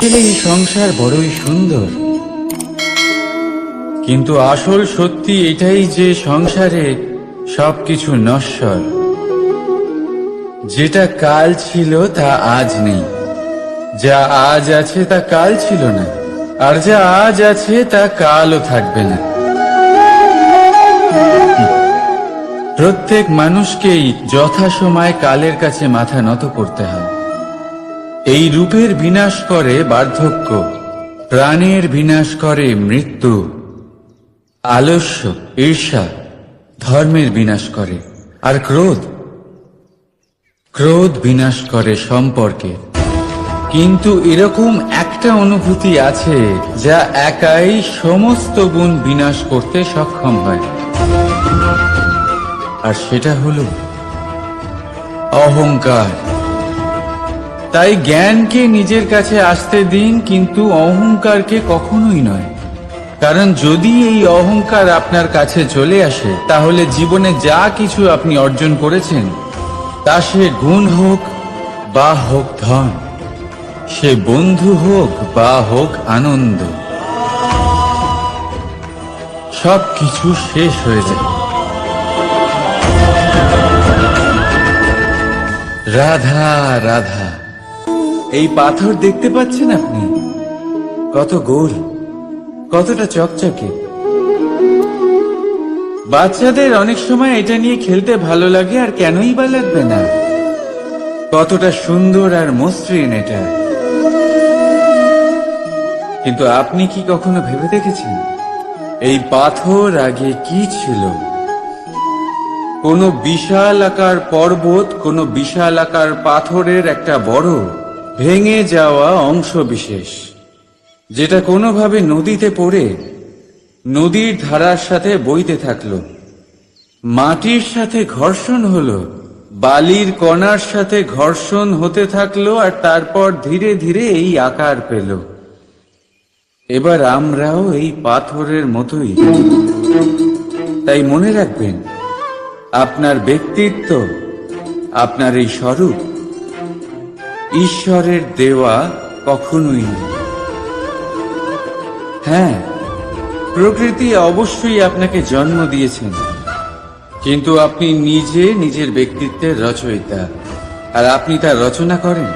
এই সংসার বড়ই সুন্দর, কিন্তু আসল সত্যি এটাই যে সংসারে সবকিছু নশ্বর। যেটা কাল ছিল তা আজ নেই, যা আজ আছে তা কাল ছিল না, আর যা আজ আছে তা কালও থাকবে না। প্রত্যেক মানুষকেই যথাসময়ে কালের কাছে মাথা নত করতে হয়। এই রূপের বিনাশ করে বার্ধক্য, প্রাণের বিনাশ করে মৃত্যু, আলস্য, ঈর্ষা ধর্মের বিনাশ করে, আর ক্রোধ বিনাশ করে সম্পর্কে। কিন্তু এরকম একটা অনুভূতি আছে যা একাই সমস্ত গুণ বিনাশ করতে সক্ষম হয়, আর সেটা হলো অহংকার। তাই জ্ঞানকে নিজের কাছে আসতে দিন, কিন্তু অহংকারকে কখনোই নয়। কারণ যদি এই অহংকার আপনার কাছে চলে আসে, তাহলে জীবনে যা কিছু আপনি অর্জন করেছেন, তা সে গুণ হোক বা হোক ধন, সে বন্ধু হোক বা হোক আনন্দ, সবকিছু শেষ হয়ে যায়। রাধা রাধা। এই পাথর দেখতে পাচ্ছেন আপনি? কত গোল, কতটা চকচকে। বাচ্চাদের অনেক সময় এটা নিয়ে খেলতে ভালো লাগে, আর কেনই বা লাগবে না। কতটা সুন্দর আর মসৃণ এটা। কিন্তু আপনি কি কখনো ভেবে দেখেছেন এই পাথর আগে কি ছিল? কোন বিশাল আকার পর্বত, কোন বিশাল আকার পাথরের একটা বড় ভেঙে যাওয়া অংশ বিশেষ, যেটা কোনোভাবে নদীতে পড়ে নদীর ধারার সাথে বইতে থাকলো, মাটির সাথে ঘর্ষণ হলো, বালির কণার সাথে ঘর্ষণ হতে থাকলো, আর তারপর ধীরে ধীরে এই আকার পেল। এবার আমরাও এই পাথরের মতোই। তাই মনে রাখবেন, আপনার ব্যক্তিত্ব, আপনার এই স্বরূপ ঈশ্বরের দেওয়া কখনোই নয়। হ্যাঁ, প্রকৃতি অবশ্যই আপনাকে জন্ম দিয়েছেন, কিন্তু আপনি নিজে নিজের ব্যক্তিত্বের রচয়িতা, আর আপনি তা রচনা করেন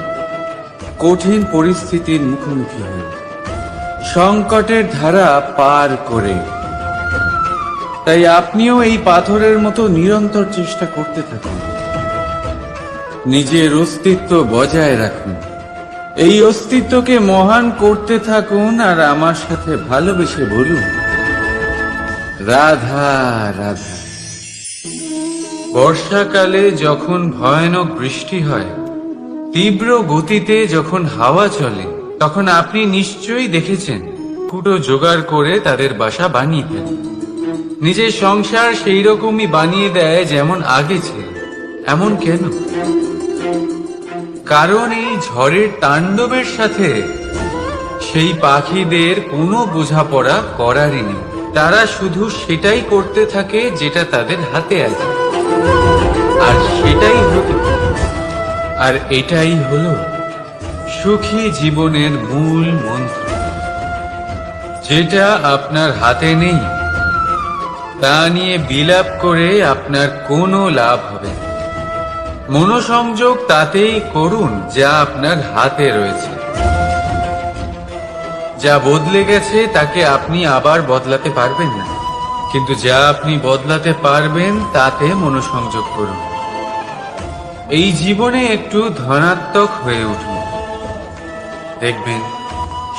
কঠিন পরিস্থিতির মুখোমুখি হয়ে, সংকটের ধারা পার করে। তাই আপনিও এই পাথরের মতো নিরন্তর চেষ্টা করতে থাকুন, নিজের অস্তিত্ব বজায় রাখুন, এই অস্তিত্বকে মহান করতে থাকুন, আর আমার সাথে ভালোবেসে বলুন, রাধা রাধা। বর্ষাকালে যখন ভয়ানক বৃষ্টি হয়, তীব্র গতিতে যখন হাওয়া চলে, তখন আপনি নিশ্চয়ই দেখেছেন কুটো জোগাড় করে তাদের বাসা বানিয়ে ফেলে। নিজের সংসার সেই রকমই বানিয়ে দেয় যেমন আগে ছিল। এমন কেন? কারণ এই ঝড়ের তাণ্ডবের সাথে সেই পাখিদের কোনো বোঝাপড়া করারই নেই। তারা শুধু সেটাই করতে থাকে যেটা তাদের হাতে আছে, আর সেটাই হতো। আর এটাই হলো সুখী জীবনের মূল মন্ত্র। যেটা আপনার হাতে নেই, তা নিয়ে বিলাপ করে আপনার কোনো লাভ হবে না। মনোসংযোগ তাতেই করুন যা আপনার হাতে রয়েছে। যা বদলে গেছে তাকে আপনি আবার বদলাতে পারবেন না, কিন্তু যা আপনি বদলাতে পারবেন তাতে মনোসংযোগ করুন। এই জীবনে একটু ধনাত্মক হয়ে উঠুন, দেখবেন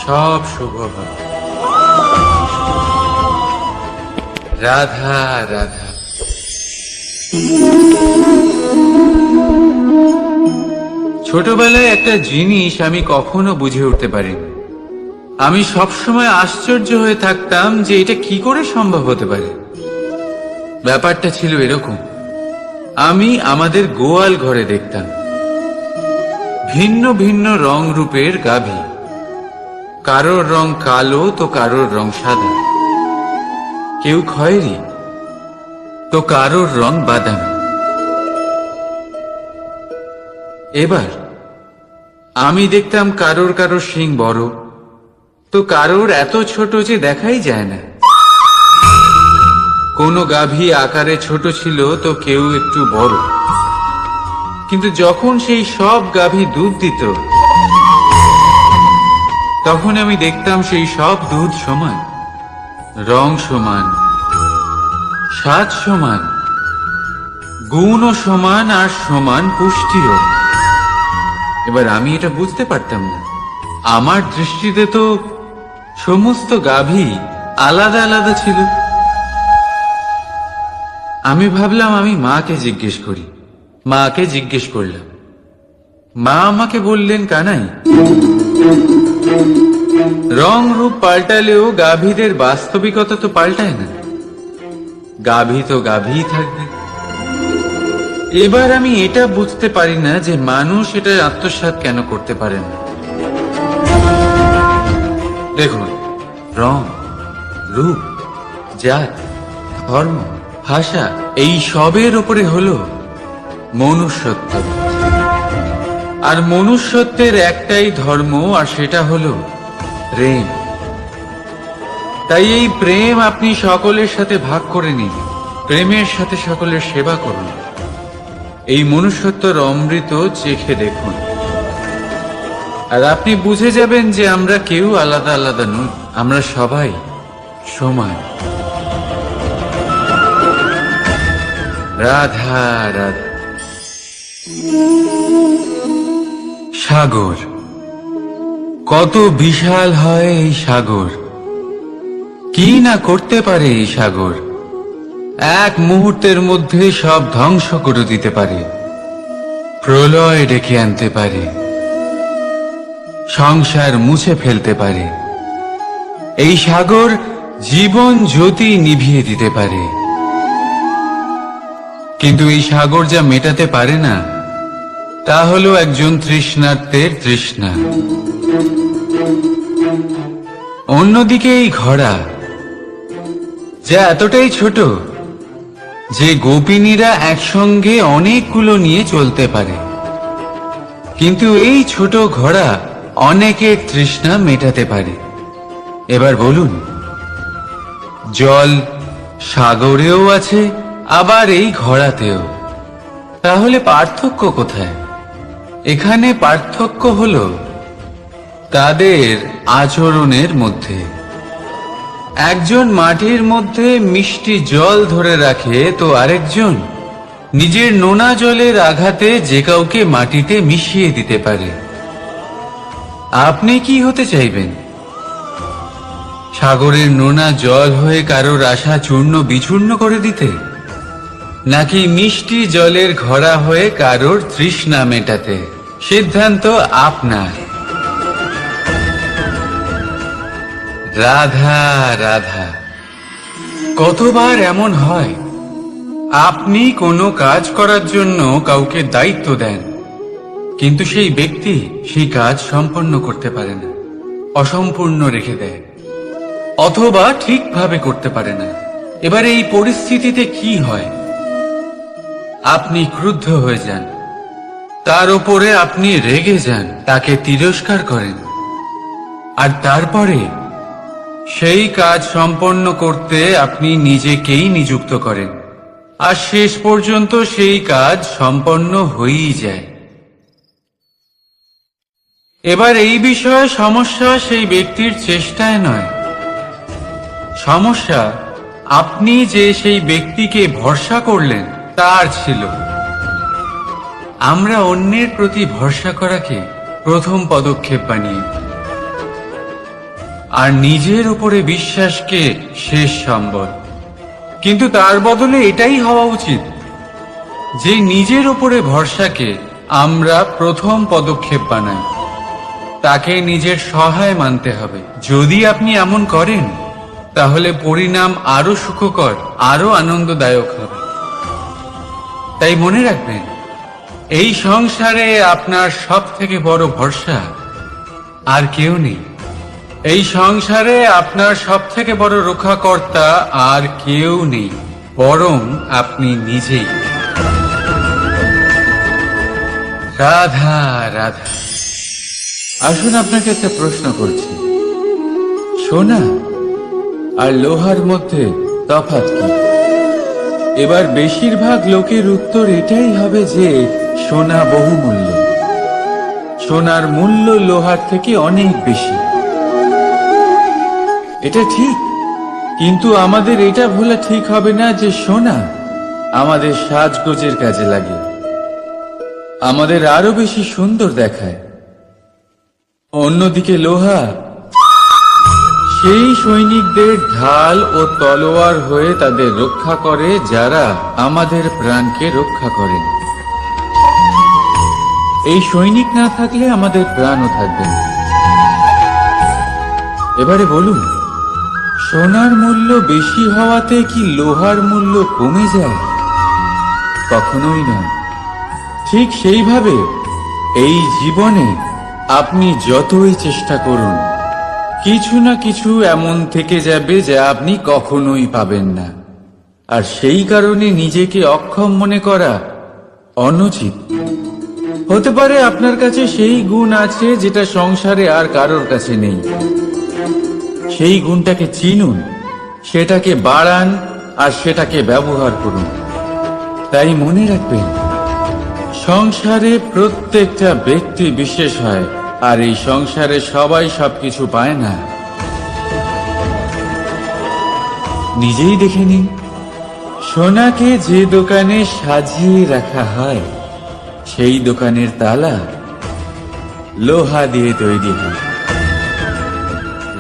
সব শুভ হবে। রাধা রাধা। ছোটবেলায় একটা জিনিস আমি কখনো বুঝে উঠতে পারিনি। আমি সবসময় আশ্চর্য হয়ে থাকতাম যে এটা কি করে সম্ভব হতে পারে। ব্যাপারটা ছিল এরকম, আমি আমাদের গোয়াল ঘরে দেখতাম ভিন্ন ভিন্ন রং রূপের গাভী। কারোর রং কালো তো কারোর রং সাদা, কেউ খয়েরি তো কারোর রং বাদামি। এবার আমি দেখতাম কারোর কারোর শিং বড়, তো কারোর এত ছোট যে দেখাই যায় না। কোনো গাভী আকারে ছোট ছিল তো কেউ একটু বড়, কিন্তু যখন সেই সব গাভী দুধ দিত তখন আমি দেখতাম সেই সব দুধ সমান, রং সমান, স্বাদ সমান, গুণও সমান, আর সমান পুষ্টিও। এবার আমি এটা বুঝতে পারতাম না। আমার দৃষ্টিতে তো সমস্ত গাভী আলাদা আলাদা ছিল। আমি ভাবলাম আমি মাকে জিজ্ঞেস করি। মাকে জিজ্ঞেস করলাম। মা আমাকে বললেন, কানাই, রং রূপ পাল্টালেও গাভীদের বাস্তবিকতা তো পাল্টায় না। গাভী তো গাভীই থাকবে। এবার আমি এটা বুঝতে পারি না যে মানুষ এটা আত্মসাৎ কেন করতে পারে না। দেখুন, রং, রূপ, জাত, ধর্ম, ভাষা, এই সবের উপরে হলো মনুষ্যত্ব। আর মনুষ্যত্বের একটাই ধর্ম, আর সেটা হলো প্রেম। তাই এই প্রেম আপনি সকলের সাথে ভাগ করে নিন। প্রেমের সাথে সকলের সেবা করুন। এই মনুষ্যত্বর অমৃত চেখে দেখুন, আর আপনি বুঝে যাবেন যে আমরা কেউ আলাদা আলাদা নই, আমরা সবাই সমান। রাধা রাধা। সাগর কত বিশাল হয় এই সাগর! কি না করতে পারে এই সাগর! এক মুহূর্তের মধ্যে সব ধ্বংস করে দিতে পারে, প্রলয় ডেকে আনতে পারে, সংসার মুছে ফেলতে পারে। এই সাগর জীবন জ্যোতি নিভিয়ে দিতে পারে। কিন্তু এই সাগর যা মেটাতে পারে না তা হলো একজন তৃষ্ণার্তের তৃষ্ণা। অন্যদিকে এই ঘোড়া, যা এতটাই ছোট যে গোপিনীরা একসঙ্গে অনেকগুলো নিয়ে চলতে পারে, কিন্তু এই ছোট ঘোড়া অনেকের তৃষ্ণা মেটাতে পারে। এবার বলুন, জল সাগরেও আছে, আবার এই ঘোড়াতেও। তাহলে পার্থক্য কোথায়? এখানে পার্থক্য হলো তাদের আচরণের মধ্যে। একজন মাটির মধ্যে মিষ্টি জল ধরে রাখে, তো আরেকজন নিজের নোনা জলের আঘাতে যে কাউকে মাটিতে মিশিয়ে দিতে পারে। আপনি কি হতে চাইবেন? সাগরের নোনা জল হয়ে কারোর আশা চূর্ণ বিচূর্ণ করে দিতে, নাকি মিষ্টি জলের ঘোড়া হয়ে কারোর তৃষ্ণা মেটাতে? সিদ্ধান্ত আপনার। রাধা রাধা। কতবার এমন হয় আপনি কোনো কাজ করার জন্য কাউকে দায়িত্ব দেন, কিন্তু সেই ব্যক্তি সেই কাজ সম্পন্ন করতে পারে না, অসম্পূর্ণ রেখে দেয়, অথবা ঠিকভাবে করতে পারে না। এবার এই পরিস্থিতিতে কি হয়? আপনি ক্রুদ্ধ হয়ে যান, তার উপরে আপনি রেগে যান, তাকে তিরস্কার করেন, আর তারপরে সেই কাজ সম্পন্ন করতে আপনি নিজেকেই নিযুক্ত করেন, আর শেষ পর্যন্ত সেই কাজ সম্পন্ন হয়েই যায়। এবার এই বিষয়ে সমস্যা সেই ব্যক্তির চেষ্টায় নয়, সমস্যা আপনি যে সেই ব্যক্তিকে ভরসা করলেন তার ছিল। আমরা অন্যের প্রতি ভরসা করাকে প্রথম পদক্ষেপ বানিয়ে, আর নিজের উপরে বিশ্বাসকে শেষ সম্বল। কিন্তু তার বদলে এটাই হওয়া উচিত যে নিজের উপরে ভরসাকে আমরা প্রথম পদক্ষেপ বানাই, তাকে নিজের সহায় মানতে হবে। যদি আপনি এমন করেন তাহলে পরিণাম আরো সুখকর, আরো আনন্দদায়ক হবে। তাই মনে রাখবেন, এই সংসারে আপনার সব থেকে বড় ভরসা আর কেউ নেই। এই সংসারে আপনার সব থেকে বড় রক্ষাকর্তা আর কেউ নেই, বরং আপনি নিজেই। রাধা রাধা। আসুন আপনাকে একটা প্রশ্ন করছি, সোনা আর লোহার মধ্যে তফাৎ কি? এবার বেশিরভাগ লোকের উত্তর এটাই হবে যে সোনা বহুমূল্য, সোনার মূল্য লোহার থেকে অনেক বেশি। এটা ঠিক, কিন্তু আমাদের এটা ভুলা ঠিক হবে না যে সোনা আমাদের সাজগোজের কাজে লাগে, আমাদের আরো বেশি সুন্দর দেখায়। অন্যদিকে লোহা সেই সৈনিকদের ঢাল ও তলোয়ার হয়ে তাদের রক্ষা করে যারা আমাদের প্রাণকে রক্ষা করেন। এই সৈনিক না থাকলে আমাদের প্রাণও থাকবে না। এবারে বলুন, সোনার মূল্য বেশি হওয়াতে কি লোহার মূল্য কমে যায়? কখনোই না। ঠিক সেইভাবে এই জীবনে আপনি যতই চেষ্টা করুন, কিছু না কিছু এমন থেকে যাবে যা আপনি কখনোই পাবেন না, আর সেই কারণে নিজেকে অক্ষম মনে করা অনুচিত। হতে পারে আপনার কাছে সেই গুণ আছে যেটা সংসারে আর কারোর কাছে নেই। সেই গুণটাকে চিনুন, সেটাকে বাড়ান আর সেটাকে ব্যবহার করুন। তাই মনে রাখবেন, সংসারে প্রত্যেকটা ব্যক্তি বিশেষ হয়, আর এই সংসারে সবাই সবকিছু পায় না। নিজেই দেখে নিন, সোনাকে যে দোকানে সাজিয়ে রাখা হয় সেই দোকানের তালা লোহা দিয়ে তৈরি হয়।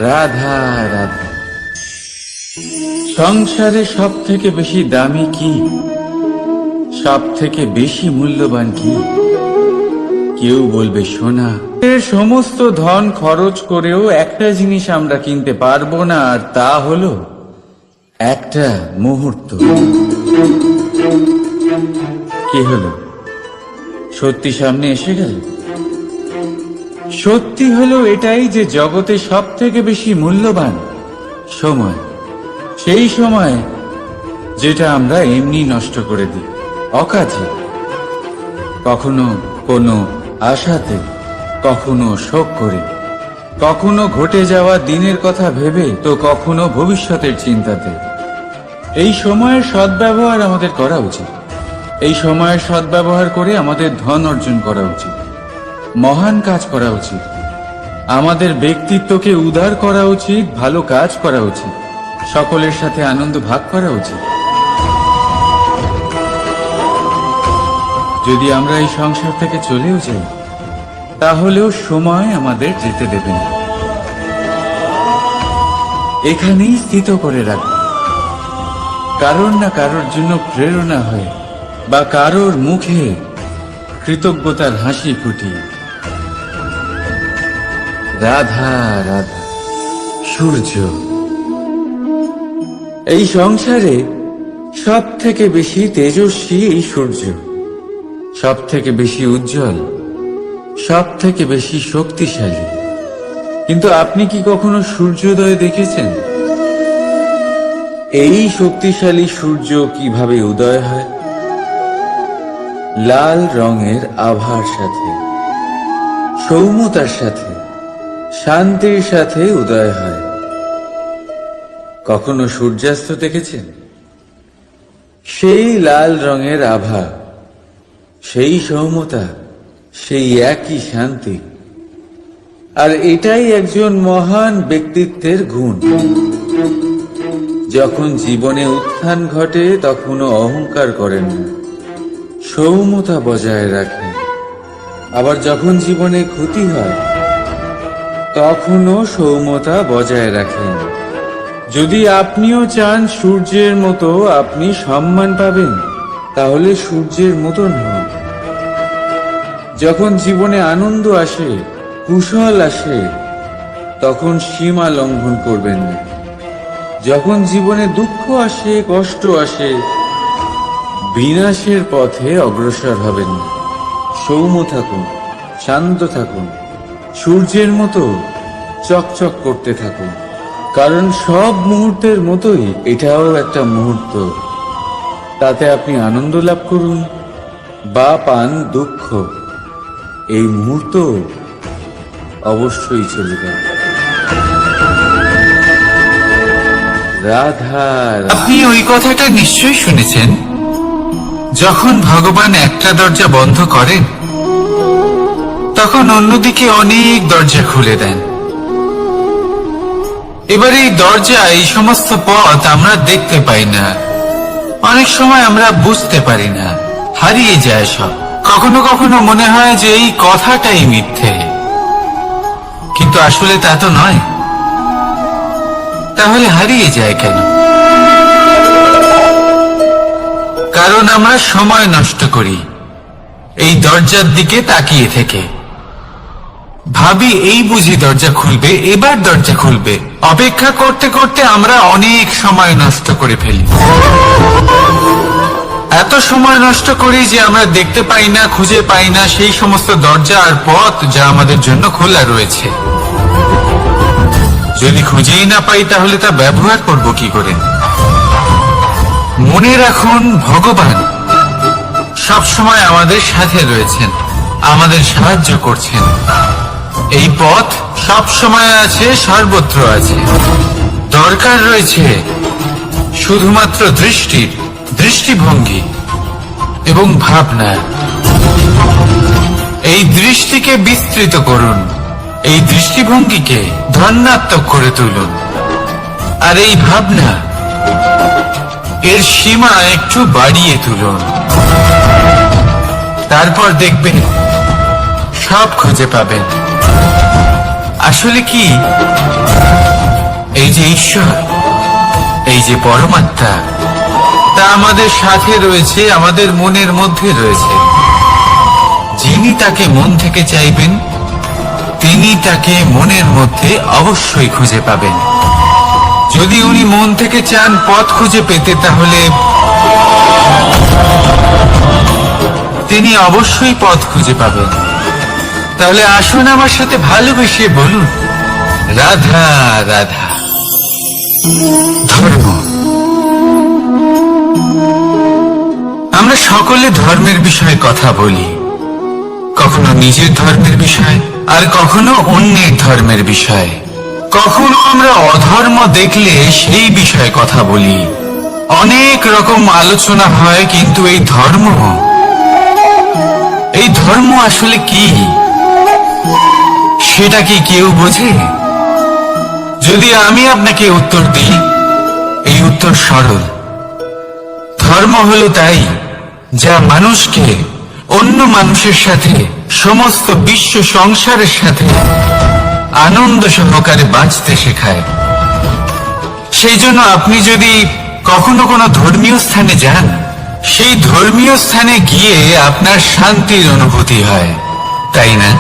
রাধা রাধা। সংসারে সব থেকে বেশি দামি কি, সব থেকে বেশি মূল্যবান কি? কেউ বলবে সোনা। এর সমস্ত ধন খরচ করেও একটা জিনিস আমরা কিনতে পারবো না, আর তা হলো একটা মুহূর্ত। কি হলো? সত্যি সামনে এসে গেল। সত্যি হলো এটাই যে জগতে সব থেকে বেশি মূল্যবান সময়, সেই সময় যেটা আমরা এমনি নষ্ট করে দিই অকাজে, কখনো কোনো আশাতে, কখনো শোক করে, কখনো ঘটে যাওয়া দিনের কথা ভেবে, তো কখনো ভবিষ্যতের চিন্তাতে। এই সময়ের সদ্ব্যবহার আমাদের করা উচিত। এই সময়ের সদ্ব্যবহার করে আমাদের ধন অর্জন করা উচিত, মহান কাজ করা উচিত, আমাদের ব্যক্তিত্বকে উদার করা উচিত, ভালো কাজ করা উচিত, সকলের সাথে আনন্দ ভাগ করা উচিত। যদি আমরা এই সংসার থেকে চলেও যাই, তাহলেও সময় আমাদের যেতে দেবে না। এখানেই স্থিত করে রাখবে, কারোর না কারোর জন্য প্রেরণা হয়, বা কারোর মুখে কৃতজ্ঞতার হাসি ফুটিয়ে। রাধা রাধা। সূর্য। এই সংসারে সব থেকে বেশি তেজস্বী এই সূর্য, সব থেকে বেশি উজ্জ্বল, সব থেকে বেশি শক্তিশালী। কিন্তু আপনি কি কখনো সূর্যোদয় দেখেছেন? এই শক্তিশালী সূর্য কিভাবে উদয় হয়? লাল রঙের আভার সাথে, সৌম্যতার সাথে, শান্তির সাথে উদয় হয়। কখনো সূর্যাস্ত দেখেছেন? সেই লাল রঙের আভা, সেই সৌম্যতা, সেই একই শান্তি। আর এটাই একজন মহান ব্যক্তিত্বের গুণ। যখন জীবনে উত্থান ঘটে তখনও অহংকার করেন না, সৌম্যতা বজায় রাখেন। আবার যখন জীবনে ক্ষতি হয় তখনও সৌম্যতা বজায় রাখেন। যদি আপনিও চান সূর্যের মতো আপনি সম্মান পাবেন, তাহলে সূর্যের মতন হন। যখন জীবনে আনন্দ আসে, কুশল আসে, তখন সীমা লঙ্ঘন করবেন না। যখন জীবনে দুঃখ আসে, কষ্ট আসে, বিনাশের পথে অগ্রসর হবেন না। সৌম্য থাকুন, শান্ত থাকুন, সূর্যের মতো চকচক করতে থাকুন। কারণ সব মুহূর্তের মতোই এটাও একটা মুহূর্ত। তাতে আপনি আনন্দ লাভ করুন বা পান দুঃখ, এই মুহূর্ত অবশ্যই চলে যাবে। রাধা, আপনি ওই কথাটা নিশ্চয়ই শুনেছেন, যখন ভগবান একটা দরজা বন্ধ করেন তখন অন্যদিকে অনেক দরজা খুলে দেন। এবার এই দরজা, এই সমস্ত পথ আমরা দেখতে পাই না, অনেক সময় আমরা বুঝতে পারি না, হারিয়ে যায় সব। কখনো কখনো মনে হয় যে এই কথাটাই মিথ্যে, কিন্তু আসলে তা তো নয়। তাহলে হারিয়ে যায় কেন? কারণ আমরা সময় নষ্ট করি এই দরজার দিকে তাকিয়ে থেকে। ভাবি এই বুঝি দরজা খুলবে, এবার দরজা খুলবে। অপেক্ষা করতে করতে আমরা অনেক সময় নষ্ট করে ফেলি। এত সময় নষ্ট করি যে আমরা দেখতে পাই না, খুঁজে পাই না সেই সমস্ত দরজা আর পথ যা আমাদের জন্য খোলা রয়েছে। যদি খুঁজেই না পাই তাহলে তা ব্যবহার করব কি করে? মনে রাখুন, ভগবান সব সময় আমাদের সাথে রয়েছেন, আমাদের সাহায্য করছেন। এই পথ সব সময় আছে, সর্বত্র আছে। দরকার রয়েছে শুধুমাত্র দৃষ্টির, দৃষ্টিভঙ্গি এবং ভাবনা। এই দৃষ্টিকে বিস্তৃত করুন, এই দৃষ্টিভঙ্গিকে ধনাত্মক করে তুলুন, আর এই ভাবনা, এর সীমা একটু বাড়িয়ে তুলুন। তারপর দেখবেন সব খুঁজে পাবেন। আসলে কি, এই যে ঈশ্বর, এই যে পরমাত্মা, তা আমাদের সাথে রয়েছে, আমাদের মনের মধ্যে রয়েছে। যিনি তাকে মন থেকে চাইবেন তিনি তাকে মনের মধ্যে অবশ্যই খুঁজে পাবেন। যদি উনি মন থেকে চান পথ খুঁজে পেতে, তাহলে তিনি অবশ্যই পথ খুঁজে পাবেন। তাহলে আসুন আমার সাথে ভালোবেসে বলুন, রাধা রাধা। ধর্ম, আমরা সকলে ধর্মের বিষয়ে কথা বলি, কখনো নিজের ধর্মের বিষয়, আর কখনো অন্যের ধর্মের বিষয়। কখনো আমরা অধর্ম দেখলে সেই বিষয়ে কথা বলি। অনেক রকম আলোচনা হয়, কিন্তু এই ধর্ম আসলে কি, সেটা কি কেউ বোঝে? যদি আমি আপনাকে উত্তর দিই, এই উত্তর সরল। ধর্ম হলো তাই যা মানুষকে অন্য মানুষের সাথে, সমস্ত বিশ্ব সংসারের সাথে আনন্দ সহকারে বাঁচতে শেখায়। সেই জন্য আপনি যদি কখনো কোনো ধর্মীয় স্থানে যান, সেই ধর্মীয় স্থানে গিয়ে আপনার শান্তির অনুভূতি হয়, তাই না?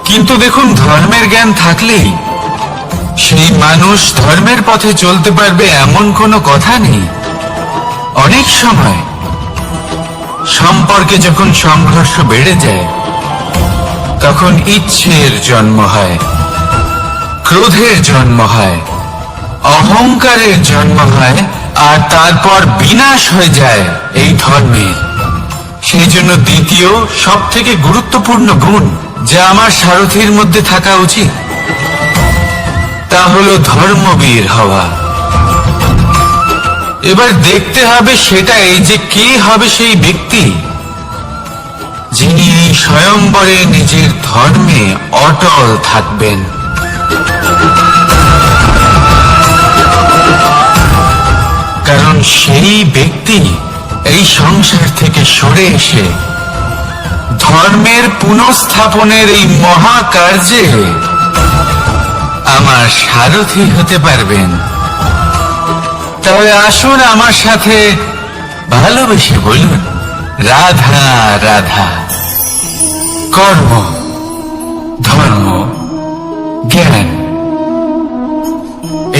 কিন্তু দেখুন, ধর্মের জ্ঞান থাকলেই সেই মানুষ ধর্মের পথে চলতে পারবে এমন কোনো কথা নেই। অনেক সময় সম্পর্কে যখন সংঘর্ষ বেড়ে যায়, তখন ইচ্ছের জন্ম হয়, ক্রোধের জন্ম হয়, অহংকারের জন্ম হয়, আর তারপর বিনাশ হয়ে যায় এই ধর্মের। সেই জন্য দ্বিতীয় সব থেকে গুরুত্বপূর্ণ গুণ যা আমার সারথীর মধ্যে থাকা উচিত, তা হলো ধর্মবীর হওয়া। এবার দেখতে হবে সেটাই যে কে হবে সেই ব্যক্তি যিনি এই স্বয়ম্বরে নিজের ধর্মে অটল থাকবেন। কারণ সেই ব্যক্তি এই সংসার থেকে সরে এসে ধর্মের পুনঃস্থাপনের এই মহাকার্যে আমার সারথি হতে পারবেন। তাহলে আসুন আমার সাথে ভালোবেসে বলুন, রাধা রাধা। কর্ম, ধর্ম, জ্ঞান,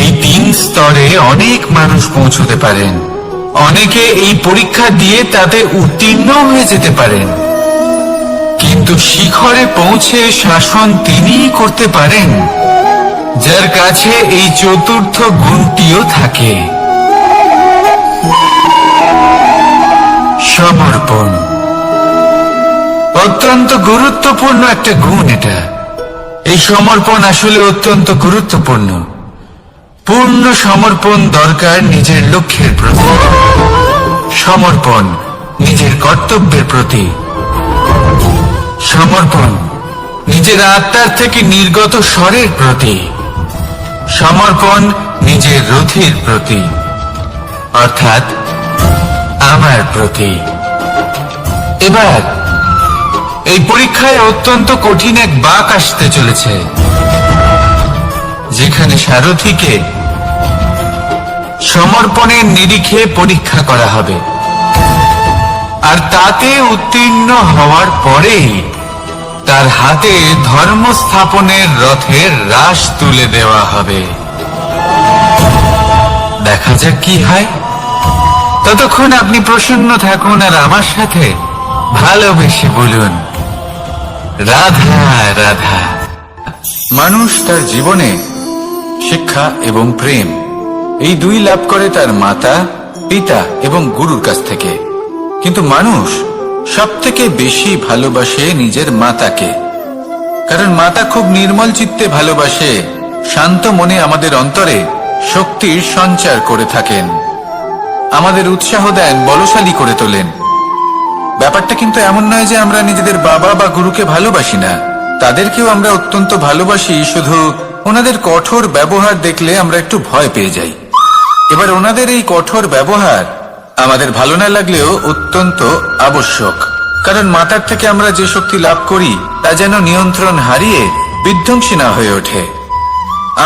এই তিন স্তরে অনেক মানুষ পৌঁছতে পারেন। অনেকে এই পরীক্ষা দিয়ে তাতে উত্তীর্ণ হয়ে যেতে পারেন, কিন্তু শিখরে পৌঁছে শাসন তিনিই করতে পারেন যার কাছে এই চতুর্থ গুণটিও থাকে। সমর্পণ অত্যন্ত গুরুত্ব গুরুত্বপূর্ণ একটা গুণ এটা। এই সমর্পণ আসলে অত্যন্ত গুরুত্বপূর্ণ। পূর্ণ সমর্পণ দরকার নিজের লক্ষ্যের প্রতি, সমর্পণ নিজের কর্তব্যের প্রতি, সমর্পণ নিজের আত্মার থেকে নির্গত স্বরের প্রতি, সমর্পণ নিজের রথের প্রতি, অর্থাৎ আমার প্রতি। এবার এই পরীক্ষায় অত্যন্ত কঠিন এক বাঁক আসতে চলেছে, যেখানে সারথীকে সমর্পণের নিরিখে পরীক্ষা করা হবে, আর তাতে উত্তীর্ণ হওয়ার পরেই তার হাতে ধর্ম স্থাপনের রথের রাশ তুলে দেওয়া হবে। দেখা যাক কি হয়। ততক্ষণ আপনি প্রসন্ন থাকুন আর আমার সাথে ভালোবেসে বলুন, রাধা রাধা। মানুষ তার জীবনে শিক্ষা এবং প্রেম এই দুই লাভ করে তার মাতা, পিতা এবং গুরুর কাছ থেকে। কিন্তু মানুষ সবথেকে বেশি ভালোবাসে নিজের মাতাকে, কারণ মাতা খুব নির্মল চিত্তে ভালোবাসে, শান্ত মনে আমাদের অন্তরে শক্তির সঞ্চার করে থাকেন, আমাদের উৎসাহ দেন, বলশালী করে তোলেন। ব্যাপারটা কিন্তু এমন নয় যে আমরা নিজেদের বাবা বা গুরুকে ভালোবাসি না, তাদেরকেও আমরা অত্যন্ত ভালোবাসি, শুধু ওনাদের কঠোর ব্যবহার দেখলে আমরা একটু ভয় পেয়ে যাই। এবার ওনাদের এই কঠোর ব্যবহার আমাদের ভালো না লাগলেও অত্যন্ত আবশ্যক, কারণ মাতার থেকে আমরা যে শক্তি লাভ করি তা যেন নিয়ন্ত্রণ হারিয়ে বিধ্বংসী না হয়ে ওঠে,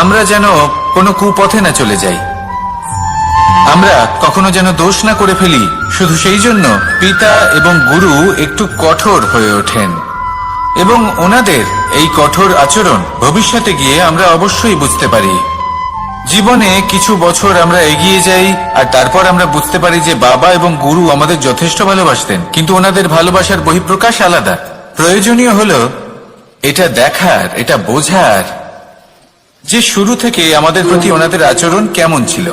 আমরা যেন কোনো কুপথে না চলে যাই, আমরা কখনো যেন দোষ না করে ফেলি। শুধু সেই জন্য পিতা এবং গুরু একটু কঠোর হয়ে ওঠেন, এবং ওনাদের এই কঠোর আচরণ ভবিষ্যতে গিয়ে আমরা অবশ্যই বুঝতে পারি। জীবনে কিছু বছর আমরা এগিয়ে যাই আর তারপর আমরা বুঝতে পারি যে বাবা এবং গুরু আমাদের যথেষ্ট ভালোবাসতেন, কিন্তু ওনাদের ভালোবাসার বহিঃপ্রকাশ আলাদা। প্রয়োজনীয় হলো এটা দেখার, এটা বোঝার যে শুরু থেকে আমাদের প্রতি ওনাদের আচরণ কেমন ছিল।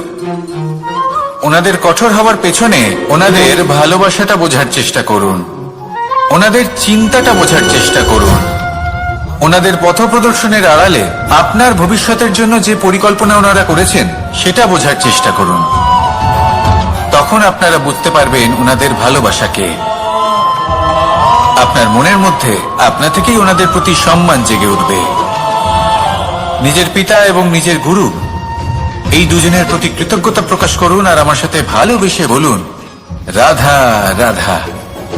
ওনাদের কঠোর হওয়ার পেছনে ওনাদের ভালোবাসাটা বোঝার চেষ্টা করুন, ওনাদের চিন্তাটা বোঝার চেষ্টা করুন, ওনাদের পথ প্রদর্শনের আড়ালে আপনার ভবিষ্যতের জন্য যে পরিকল্পনা ওনারা করেছেন সেটা বোঝার চেষ্টা করুন। তখন আপনারা বুঝতে পারবেন ওনাদের ভালোবাসাকে। আপনার মনের মধ্যে আপনা থেকেই ওনাদের প্রতি সম্মান জেগে উঠবে। নিজের পিতা এবং নিজের গুরু এই দুজনের প্রতি কৃতজ্ঞতা প্রকাশ করুন আর আমার সাথে ভালোবেসে বলুন, রাধা রাধা।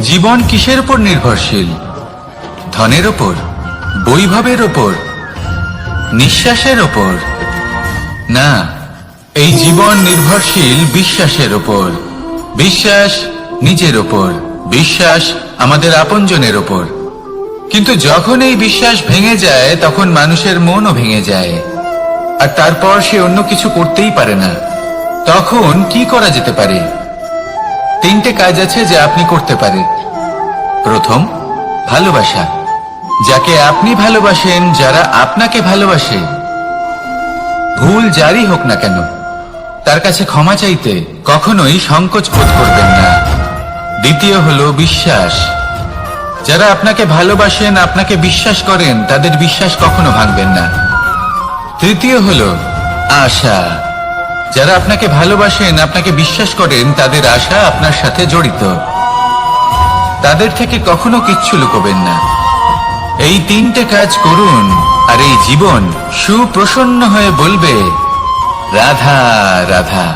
জীবন কিসের উপর নির্ভরশীল? ধনের ওপর, বৈভবের ওপর, নিঃশ্বাসের ওপর? না, এই জীবন নির্ভরশীল বিশ্বাসের ওপর। বিশ্বাস নিজের ওপর, বিশ্বাস আমাদের আপনজনের ওপর। কিন্তু যখন এই বিশ্বাস ভেঙে যায় তখন মানুষের মনও ভেঙে যায়, আর তারপর সে অন্য কিছু করতেই পারে না। তখন কি করা যেতে পারে? তিনটে কাজ আছে যা আপনি করতে পারেন। প্রথম, ভালোবাসা। যাকে আপনি ভালোবাসেন, যারা আপনাকে ভালোবাসে, ভুল যারই হোক না কেন, তার কাছে ক্ষমা চাইতে কখনোই সংকোচ বোধ করবেন না। দ্বিতীয় হলো বিশ্বাস। যারা আপনাকে ভালোবাসেন, আপনাকে বিশ্বাস করেন, তাদের বিশ্বাস কখনো ভাঙবেন না। তৃতীয় হলো আশা। যারা আপনাকে ভালোবাসেন, আপনাকে বিশ্বাস করেন, তাদের আশা আপনার সাথে জড়িত, তাদের থেকে কখনো কিচ্ছু লুকোবেন না। এই তিনটে কাজ করুন আর এই জীবন সুপ্রসন্ন হয়ে বলবে, রাধা রাধা।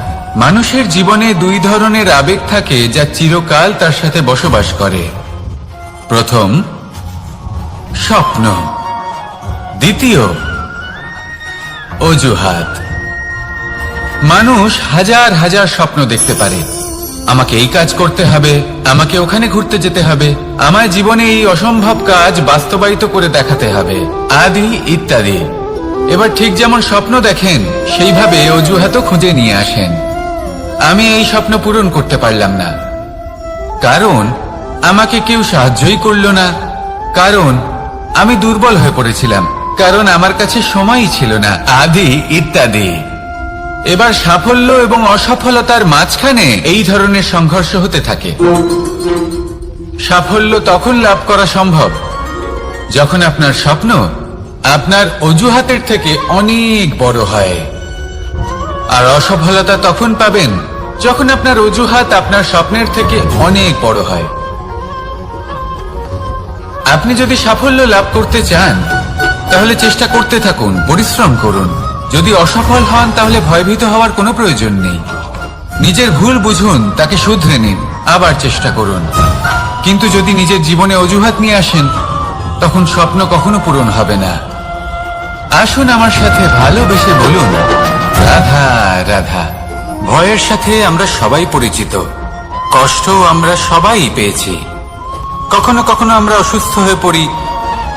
মানুষের জীবনে দুই ধরনের আবেগ থাকে যা চিরকাল তার সাথে বসবাস করে। প্রথম, স্বপ্ন। দ্বিতীয়, অজুহাত। মানুষ হাজার হাজার স্বপ্ন দেখতে পারে। আমাকে এই কাজ করতে হবে, আমাকে ওখানে ঘুরতে যেতে হবে, আমার জীবনে এই অসম্ভব কাজ বাস্তবায়িত করে দেখাতে হবে, আদি ইত্যাদি। এবার ঠিক যেমন স্বপ্ন দেখেন সেইভাবে অজুহাতও খুঁজে নিয়ে আসেন। আমি এই স্বপ্ন পূরণ করতে পারলাম না, কারণ আমাকে কেউ সাহায্যই করল না, কারণ আমি দুর্বল হয়ে পড়েছিলাম, কারণ আমার কাছে সময়ই ছিল না, আদি ইত্যাদি। এবার সাফল্য এবং অসফলতার মাঝখানে এই ধরনের সংঘর্ষ হতে থাকে। সাফল্য তখন লাভ করা সম্ভব যখন আপনার স্বপ্ন আপনার অজুহাতের থেকে অনেক বড় হয়। আর অসফলতা তখন পাবেন যখন আপনার অজুহাত আপনার স্বপ্নের থেকে অনেক বড় হয়। আপনি যদি সাফল্য লাভ করতে চান তাহলে চেষ্টা করতে থাকুন, পরিশ্রম করুন। যদি অসফল হন তাহলে ভয়ভীত হওয়ার কোনো প্রয়োজন নেই। নিজের ভুল বুঝুন, তাকে শুধরে নিন, আবার চেষ্টা করুন। কিন্তু যদি নিজের জীবনে অজুহাত নিয়ে আসেন তখন স্বপ্ন কখনো পূরণ হবে না। আসুন আমার সাথে ভালোবেসে বলুন, রাধা রাধা। ভয়ের সাথে আমরা সবাই পরিচিত, কষ্ট আমরা সবাই পেয়েছি। কখনো কখনো আমরা অসুস্থ হয়ে পড়ি,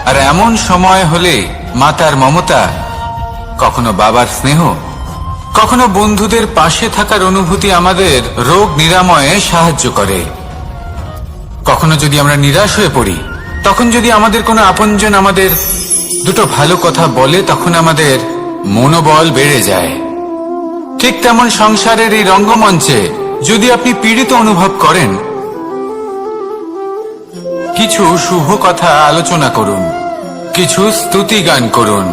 আর এমন সময় হলে মাতার মমতা, কখনো বাবার স্নেহ, কখনো বন্ধুদের পাশে থাকার অনুভূতি আমাদের রোগ নিরাময়ে সাহায্য করে। কখনো যদি আমরা নিরাশ হয়ে পড়ি, তখন যদি আমাদের কোনো আপনজন আমাদের দুটো ভালো কথা বলে, তখন আমাদের মনোবল বেড়ে যায়। ঠিক তেমন সংসারের এই রঙ্গমঞ্চে যদি আপনি পীড়িত অনুভব করেন, কিছু শুভ কথা আলোচনা করুন, কিছু স্তুতি গান করুন,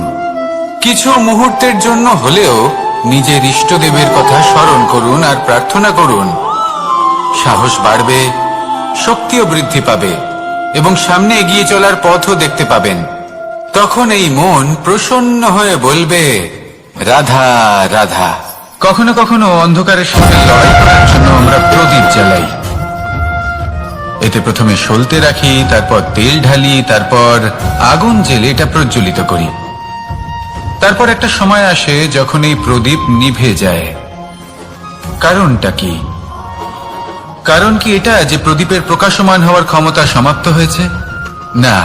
কিছু মুহূর্তের জন্য হলেও নিজের ইষ্টদেবের কথা স্মরণ করুন আর প্রার্থনা করুন। সাহস বাড়বে, শক্তিও বৃদ্ধি পাবে এবং সামনে এগিয়ে চলার পথও দেখতে পাবেন। তখন এই মন প্রসন্ন হয়ে বলবে, রাধা রাধা। কখনো কখনো অন্ধকারের সাথে লড়াই করার জন্য আমরা প্রদীপ জ্বালাই। এতে প্রথমে সলতে রাখি, তারপর তেল ঢালি, তারপর আগুন জেলে এটা প্রজ্বলিত করি। তারপর একটা সময় আসে যখন এই প্রদীপ নিভে যায়। কারণটা কি? কারণ কি এটা যে প্রদীপের প্রকাশমান হওয়ার ক্ষমতা সমাপ্ত হয়েছে? না,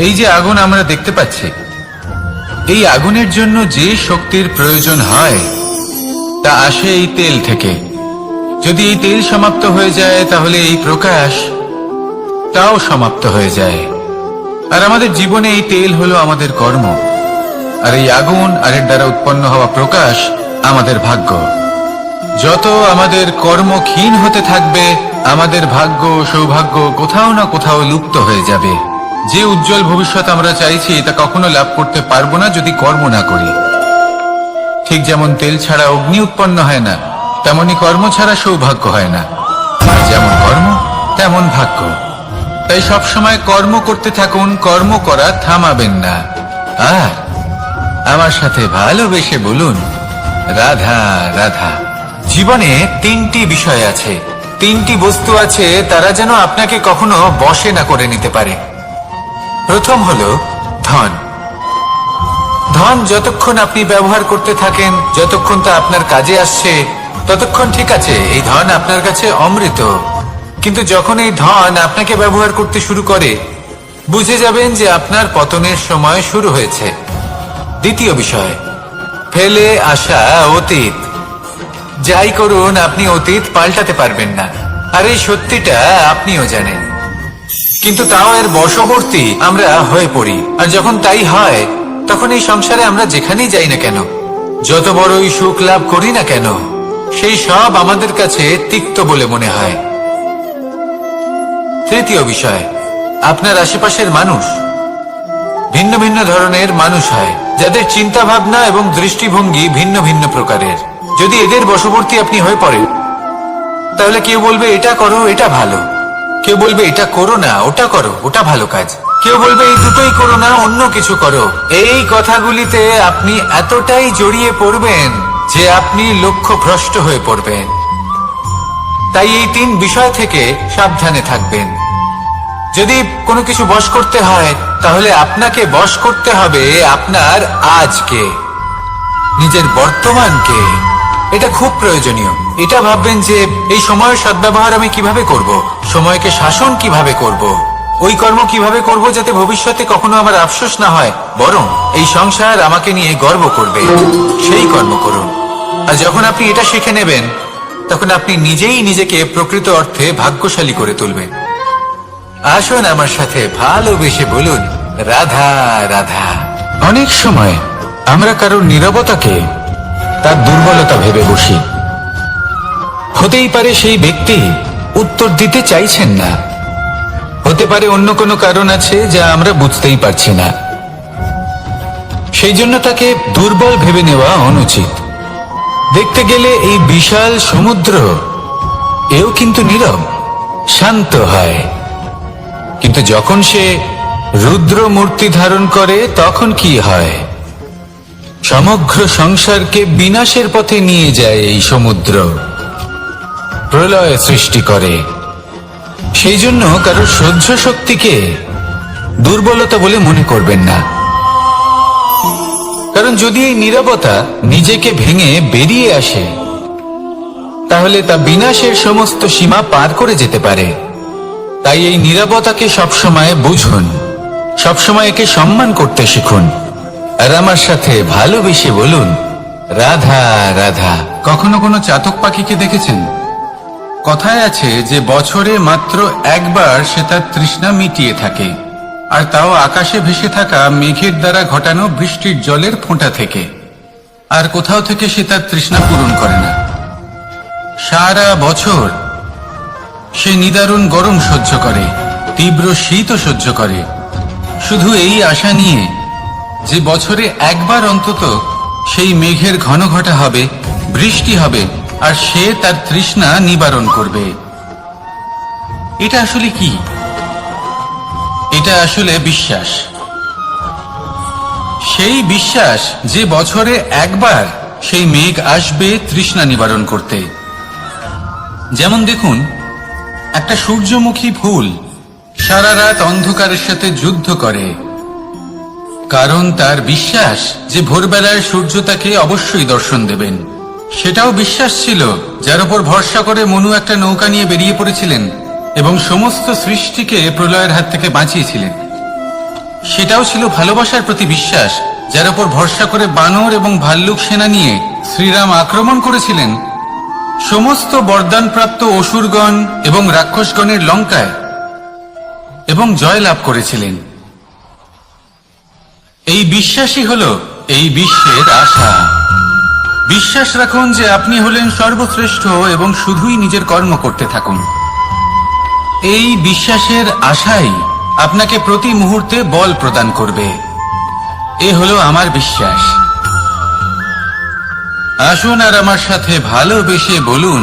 এই যে আগুন আমরা দেখতে পাচ্ছি, এই আগুনের জন্য যে শক্তির প্রয়োজন হয় তা আসে এই তেল থেকে। যদি এই তেল সমাপ্ত হয়ে যায় তাহলে এই প্রকাশ তাও সমাপ্ত হয়ে যায়। আর আমাদের জীবনে এই তেল হলো আমাদের কর্ম, আর এই আগুন আর এর দ্বারা উৎপন্ন হওয়া প্রকাশ আমাদের ভাগ্য। যত আমাদের কর্ম ক্ষীণ হতে থাকবে, আমাদের ভাগ্য সৌভাগ্য কোথাও না কোথাও লুপ্ত হয়ে যাবে। যে উজ্জ্বল ভবিষ্যৎ আমরা চাইছি তা কখনো লাভ করতে পারবো না যদি কর্ম না করি। ঠিক যেমন তেল ছাড়া অগ্নি উৎপন্ন হয় না, তেমনি কর্ম ছাড়া সৌভাগ্য হয় না। আর যেমন কর্ম তেমন ভাগ্য। তাই সবসময় কর্ম করতে থাকুন, কর্ম করা থামাবেন না। আর আমার সাথে ভালোবেসে বলুন, রাধা রাধা। জীবনে তিনটি বিষয় আছে, তিনটি বস্তু আছে, তারা যেন আপনাকে কখনো বশে না করে নিতে পারে। প্রথম হলো ধন। ধন যতক্ষণ আপনি ব্যবহার করতে থাকেন, যতক্ষণ তা আপনার কাজে আসছে, ততক্ষণ ঠিক আছে, এই ধন আপনার কাছে অমৃত। কিন্তু যখন এই ধন আপনাকে ব্যবহার করতে শুরু করে, বুঝে যাবেন যে আপনার পতনের সময় শুরু হয়েছে। দ্বিতীয় বিষয়, ফেলে আসা অতীত। যাই করুন, আপনি অতীত পাল্টাতে পারবেন না, আর এই সত্যিটা আপনিও জানেন। কিন্তু তাও এর বশবর্তী আমরা হয়ে পড়ি। আর যখন তাই হয়, তখন এই সংসারে আমরা যেখানেই যাই না কেন, যত বড়ই সুখ লাভ করি না কেন, সেই সব আমাদের কাছে তিক্ত বলে মনে হয়। তৃতীয় বিষয়, আপনার আশেপাশের মানুষ ভিন্ন ভিন্ন ধরনের মানুষ হয়, যাদের চিন্তা ভাবনা এবং দৃষ্টিভঙ্গি ভিন্ন ভিন্ন প্রকারের। যদি এদের বশবর্তী আপনি হয়ে পড়েন, তাহলে কেউ বলবে এটা করো, এটা ভালো। কেউ বলবে এটা করো না, ওটা করো, ওটা ভালো কাজ। কেউ বলবে এই দুটোই করো না, অন্য কিছু করো। এই কথাগুলিতে আপনি এতটাই জড়িয়ে পড়বেন যে আপনি লক্ষ্যভ্রষ্ট হয়ে পড়বেন। তাই এই তিন বিষয় থেকে সাবধানে থাকবেন। যদি কোনো কিছু বশ করতে হয়, তাহলে আপনাকে বশ করতে হবে আপনার আজকে, নিজের বর্তমানকে। এটা খুব প্রয়োজনীয়। এটা ভাববেন যে এই সময়ের সদ্ব্যবহার আমি কিভাবে করব, সময়কে শাসন কিভাবে করব, ওই কর্ম কিভাবে করব যাতে ভবিষ্যতে কখনো আমার আফসোস না হয়, বরং এই সংসার আমাকে নিয়ে গর্ব করবে, সেই কর্ম করুন। আর যখন আপনি এটা শিখে নেবেন, তখন আপনি নিজেই নিজেকে প্রকৃত অর্থে ভাগ্যশালী করে তুলবেন। আসুন আমার সাথে ভালোবেসে বলুন, রাধা রাধা। অনেক সময় আমরা কারোর নীরবতাকে তার দুর্বলতা ভেবে বসি। হতেই পারে সেই ব্যক্তি উত্তর দিতে চাইছেন না, হতে হতে পারে অন্য কোনো কারণ আছে যা আমরা বুঝতেই পারছি না। সেই জন্য তাকে দুর্বল ভেবে নেওয়া অনুচিত। দেখতে গেলে এই বিশাল সমুদ্র এও কিন্তু নীরব, শান্ত হয়। কিন্তু যখন সে রুদ্র মূর্তি ধারণ করে তখন কি হয়? সমগ্র সংসারকে বিনাশের পথে নিয়ে যায় এই সমুদ্র, প্রলয় সৃষ্টি করে। সেই জন্য কারো সহ্য শক্তিকে দুর্বলতা বলে মনে করবেন না। কারণ যদি এই নীরবতা নিজেকে ভেঙে বেরিয়ে আসে, তাহলে তা বিনাশের সমস্ত সীমা পার করে যেতে পারে। তাই এই নীরবতাকে সবসময় বুঝুন, সবসময় একে সম্মান করতে শিখুন, আর আমার সাথে ভালোবেসে বলুন, রাধা রাধা। কখনো কোনো চাতক পাখিকে দেখেছেন? কথায় আছে যে বছরে মাত্র একবার সে তার তৃষ্ণা মিটিয়ে থাকে, আর তাও আকাশে ভেসে থাকা মেঘের দ্বারা ঘটানো বৃষ্টির জলের ফোঁটা থেকে। আর কোথাও থেকে সে তার তৃষ্ণা পূরণ করে না। সারা বছর সে নিদারুণ গরম সহ্য করে, তীব্র শীতও সহ্য করে, শুধু এই আশা নিয়ে যে বছরে একবার অন্তত সেই মেঘের ঘন ঘটা হবে, বৃষ্টি হবে, আর সে তার তৃষ্ণা নিবারণ করবে। এটা আসলে কি? এটা আসলে বিশ্বাস। সেই বিশ্বাস যে বছরে একবার সেই মেঘ আসবে তৃষ্ণা নিবারণ করতে। যেমন দেখুন, একটা সূর্যমুখী ফুল সারা রাত অন্ধকারের সাথে যুদ্ধ করে, কারণ তার বিশ্বাস যে ভোরবেলায় সূর্য তাকে অবশ্যই দর্শন দেবেন। সেটাও বিশ্বাস ছিল যার উপর ভরসা করে মনু একটা নৌকা নিয়ে বেরিয়ে পড়েছিলেন এবং সমস্ত সৃষ্টিকে প্রলয়ের হাত থেকে বাঁচিয়েছিলেন। সেটাও ছিল ভালোবাসার প্রতি বিশ্বাস, যার উপর ভরসা করে বানর এবং ভাল্লুক সেনা নিয়ে শ্রীরাম আক্রমণ করেছিলেন সমস্ত বরদানপ্রাপ্ত অসুরগণ এবং রাক্ষসগণের লঙ্কায় এবং জয় লাভ করেছিলেন। এই বিশ্বাসই হল এই বিশ্বের আশা। বিশ্বাস রাখুন যে আপনি হলেন সর্বশ্রেষ্ঠ এবং শুধুই নিজের কর্ম করতে থাকুন। এই বিশ্বাসের আশাই আপনাকে প্রতি মুহূর্তে বল প্রদান করবে। এ হলো আমার বিশ্বাস। আসুন আর আমার সাথে ভালোবেসে বলুন,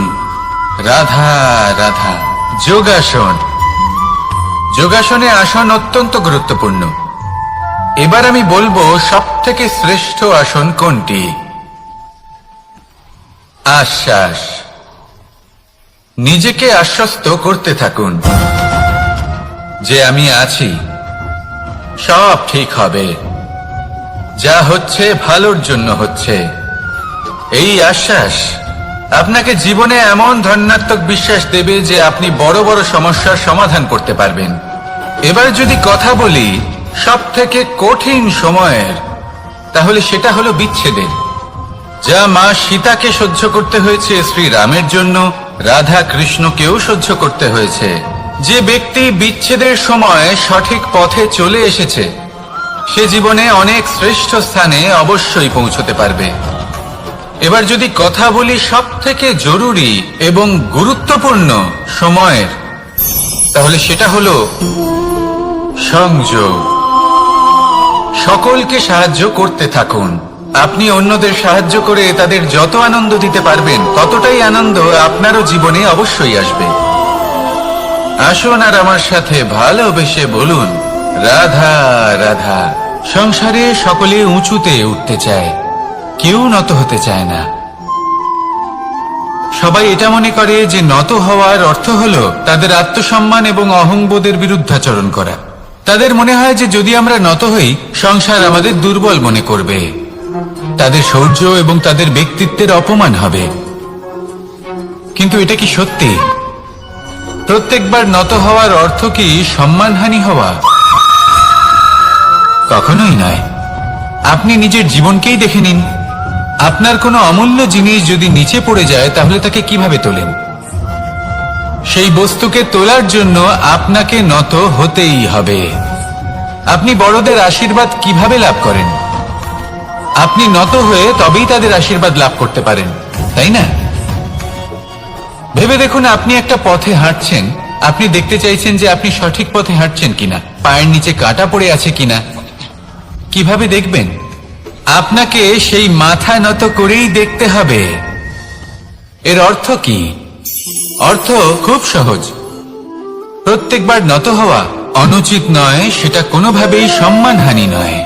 রাধা রাধা। যোগাসন। যোগাসনে আসন অত্যন্ত গুরুত্বপূর্ণ। এবার আমি বলবো সবথেকে শ্রেষ্ঠ আসন কোনটি। আশ্বাস। নিজেকে আশ্বস্ত করতে থাকুন যে আমি আছি, সব ঠিক হবে, যা হচ্ছে ভালোর জন্য হচ্ছে। এই আশ্বাস আপনাকে জীবনে এমন ধনাত্মক বিশ্বাস দেবে যে আপনি বড় বড় সমস্যার সমাধান করতে পারবেন। এবার যদি কথা বলি সব থেকে কঠিন সময়ের, তাহলে সেটা হলো বিচ্ছেদের। যা মা সীতাকে সহ্য করতে হয়েছে শ্রীরামের জন্য, রাধা কৃষ্ণকেও সহ্য করতে হয়েছে। যে ব্যক্তি বিচ্ছেদের সময় সঠিক পথে চলে এসেছে, সে জীবনে অনেক শ্রেষ্ঠ স্থানে অবশ্যই পৌঁছতে পারবে। এবার যদি কথা বলি সব থেকে জরুরি এবং গুরুত্বপূর্ণ সময়ের, তাহলে সেটা হলো সংযোগ। সকলকে সাহায্য করতে থাকুন। আপনি অন্যদের সাহায্য করে তাদের যত আনন্দ দিতে পারবেন, ততটাই আনন্দ আপনারও জীবনে অবশ্যই আসবে। আসুন আর আমার সাথে ভালোবেসে বলুন, রাধা রাধা। সংসারে সকলে উঁচুতে উঠতে চায়, কেউ নত হতে চায় না। সবাই এটা মনে করে যে নত হওয়ার অর্থ হলো তাদের আত্মসম্মান এবং অহংবোধের বিরুদ্ধাচরণ করা। তাদের মনে হয় যে যদি আমরা নত হই, সংসার আমাদের দুর্বল মনে করবে, তাদের শৌর্য এবং তাদের ব্যক্তিত্বের অপমান হবে। কিন্তু এটা কি সত্যি? প্রত্যেকবার নত হওয়ার অর্থ কি সম্মানহানি হওয়া? কখনোই নয়। আপনি নিজের জীবনকেই দেখে নিন। আপনার কোনো অমূল্য জিনিস যদি নিচে পড়ে যায়, তাহলে তাকে কিভাবে তোলেন? সেই বস্তুকে তোলার জন্য আপনাকে নত হতেই হবে। আপনি বড়দের আশীর্বাদ কিভাবে লাভ করেন? আপনি নত হয়ে তবেই তাদের আশীর্বাদ লাভ করতে পারেন, তাই না? ভেবে দেখুন, আপনি একটা পথে হাঁটছেন আপনি দেখতে চাইছেন যে আপনি সঠিক পথে হাঁটছেন কিনা, পায়ের নিচে কাঁটা পড়ে আছে কিনা। কিভাবে দেখবেন? আপনাকে সেই মাথা নত করেই দেখতে হবে। এর অর্থ কি? অর্থ খুব সহজ। প্রত্যেকবার নত হওয়া অনুচিত নয়, সেটা কোনোভাবেই সম্মানহানি নয়।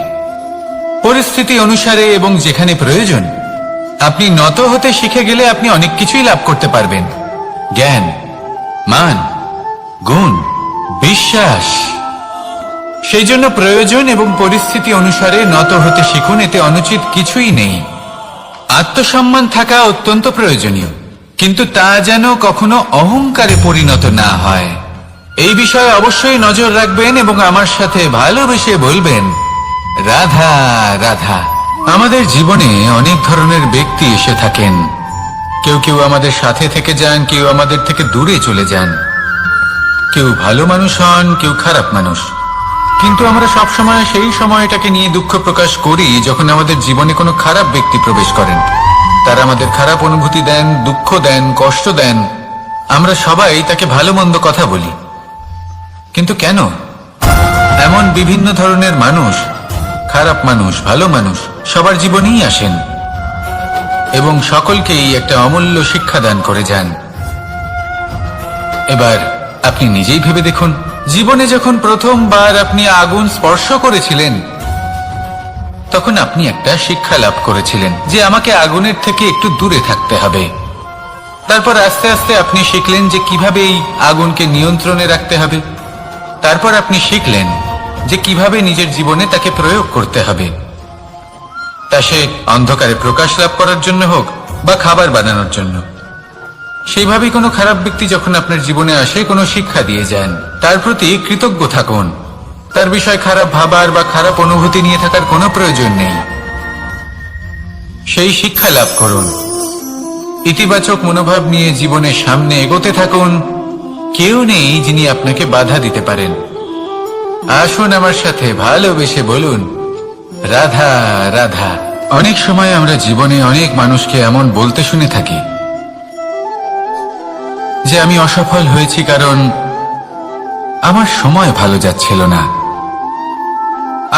পরিস্থিতি অনুসারে এবং যেখানে প্রয়োজন আপনি নত হতে শিখে গেলে আপনি অনেক কিছুই লাভ করতে পারবেন। জ্ঞান, মান, গুণ, বিশ্বাস। সেই জন্য প্রয়োজন এবং পরিস্থিতি অনুসারে নত হতে শিখুন, এতে অনুচিত কিছুই নেই। আত্মসম্মান থাকা অত্যন্ত প্রয়োজনীয়, কিন্তু তা যেন কখনো অহংকারে পরিণত না হয়। এই বিষয়ে অবশ্যই নজর রাখবেন এবং আমার সাথে ভালোবেসে বলবেন, রাধা রাধা। আমাদের জীবনে অনেক ধরনের ব্যক্তি এসে থাকেন। কেউ কেউ আমাদের সাথে থেকে যান, কেউ আমাদের থেকে দূরে চলে যান। কেউ ভালো মানুষ হন, কেউ খারাপ মানুষ। কিন্তু আমরা সবসময় সেই সময়টাকে নিয়ে দুঃখ প্রকাশ করি যখন আমাদের জীবনে কোনো খারাপ ব্যক্তি প্রবেশ করেন। তারা আমাদের খারাপ অনুভূতি দেন, দুঃখ দেন, কষ্ট দেন। আমরা সবাই তাকে ভালো মন্দ কথা বলি। কিন্তু কেন? এমন বিভিন্ন ধরনের মানুষ, খারাপ মানুষ, ভালো মানুষ সবার জীবনেই আসেন এবং সকলকেই একটা অমূল্য শিক্ষা দান করে যান। এবার আপনি নিজেই ভেবে দেখুন, জীবনে যখন প্রথমবার আপনি আগুন স্পর্শ করেছিলেন তখন আপনি একটা শিক্ষা লাভ করেছিলেন যে আমাকে আগুনের থেকে একটু দূরে থাকতে হবে। তারপর আস্তে আস্তে আপনি শিখলেন যে কিভাবে এই আগুনকে নিয়ন্ত্রণে রাখতে হবে। তারপর আপনি শিখলেন যে কিভাবে নিজের জীবনে তাকে প্রয়োগ করতে হবে, তা সে অন্ধকারে প্রকাশ লাভ করার জন্য হোক বা খাবার বানানোর জন্য। সেইভাবেই কোনো খারাপ ব্যক্তি যখন আপনার জীবনে আসে কোনো শিক্ষা দিয়ে যান, তার প্রতি কৃতজ্ঞ থাকুন। তার বিষয় খারাপ ভাবার বা খারাপ অনুভূতি নিয়ে থাকার কোনো প্রয়োজন নেই। সেই শিক্ষা লাভ করুন, ইতিবাচক মনোভাব নিয়ে জীবনের সামনে এগোতে থাকুন। কেউ নেই যিনি আপনাকে বাধা দিতে পারেন। আসুন আমার সাথে ভালোবেসে বলুন, রাধা রাধা। অনেক সময় আমরা জীবনে অনেক মানুষকে এমন বলতে শুনে থাকি যে আমি অসফল হয়েছি কারণ আমার সময় ভালো যাচ্ছিল না।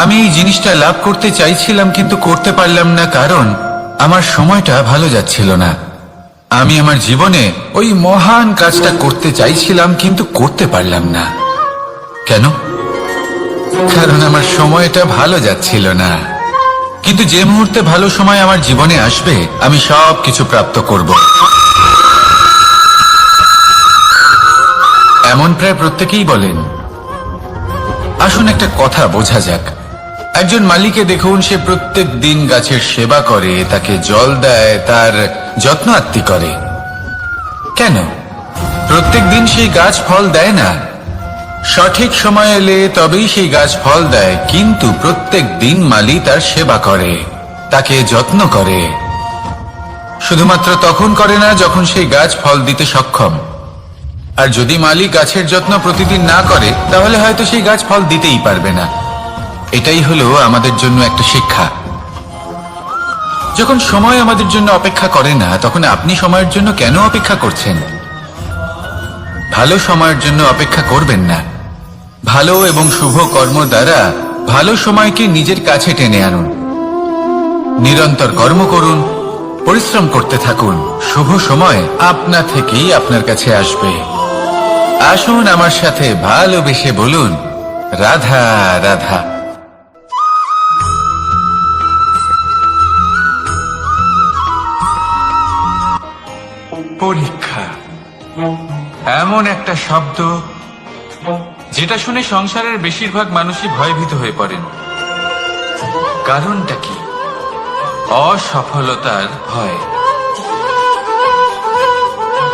আমি এই জিনিসটা লাভ করতে চাইছিলাম কিন্তু করতে পারলাম না কারণ আমার সময়টা ভালো যাচ্ছিল না। আমি আমার জীবনে ওই মহান কাজটা করতে চাইছিলাম কিন্তু করতে পারলাম না। কেন? কারণ আমার সময়টা ভালো যাচ্ছিল না। কিন্তু যে মুহূর্তে ভালো সময় আমার জীবনে আসবে আমি সব কিছু প্রাপ্ত করব। এমন প্রায় প্রত্যেকেই বলেন। আসুন একটা কথা বোঝা যাক। একজন মালিকে দেখুন, সে প্রত্যেক দিন গাছের সেবা করে, তাকে জল দেয়, তার যত্ন আত্তি করে। কেন? প্রত্যেক দিন সেই গাছ ফল দেয় না। সঠিক সময় এলে তবেই সেই গাছ ফল দেয়, কিন্তু প্রত্যেক দিন মালি তার সেবা করে, তাকে যত্ন করে। শুধুমাত্র তখন করে না যখন সেই গাছ ফল দিতে সক্ষম। আর যদি মালি গাছের যত্ন প্রতিদিন না করে তাহলে হয়তো সেই গাছ ফল দিতেই পারবে না। এটাই হলো আমাদের জন্য একটা শিক্ষা। যখন সময় আমাদের জন্য অপেক্ষা করে না তখন আপনি সময়ের জন্য কেন অপেক্ষা করছেন? ভালো সময়ের জন্য অপেক্ষা করবেন না। ভালো এবং শুভ কর্ম দ্বারা ভালো সময়কে নিজের কাছে টেনে আনুন। নিরন্তর কর্ম করুন, পরিশ্রম করতে থাকুন। শুভ সময় আপনা থেকেই আপনার কাছে আসবে। আসুন আমার সাথে ভালোবেসে বলুন, রাধা রাধা। পরীক্ষা এমন একটা শব্দ যেটা শুনে সংসারের বেশিরভাগ মানুষই ভয়ভীত হয়ে পড়েন। কারণটা কি? অসফলতার ভয়।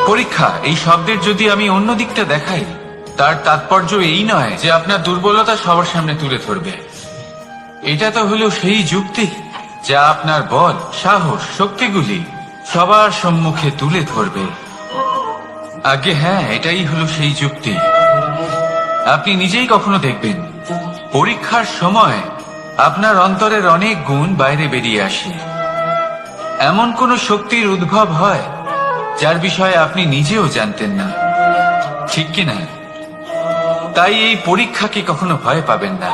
পরীক্ষা এই শব্দের যদি আমি অন্য দিকটা দেখাই, তার তাৎপর্য এই নয় যে আপনার দুর্বলতা সবার সামনে তুলে ধরবে। এটা তো হলো সেই যুক্তি যা আপনার বল, সাহস, শক্তিগুলি সবার সম্মুখে তুলে ধরবে। আগে হ্যাঁ, এটাই হলো সেই যুক্তি। আপনি নিজেই কখনো দেখবেন পরীক্ষার সময় আপনার অন্তরের অনেক গুণ বাইরে বেরিয়ে আসে। এমন কোন শক্তির উদ্ভব হয় যার বিষয়ে আপনি নিজেও জানতেন না, ঠিক কিনা? তাই এই পরীক্ষাকে কখনো ভয় পাবেন না।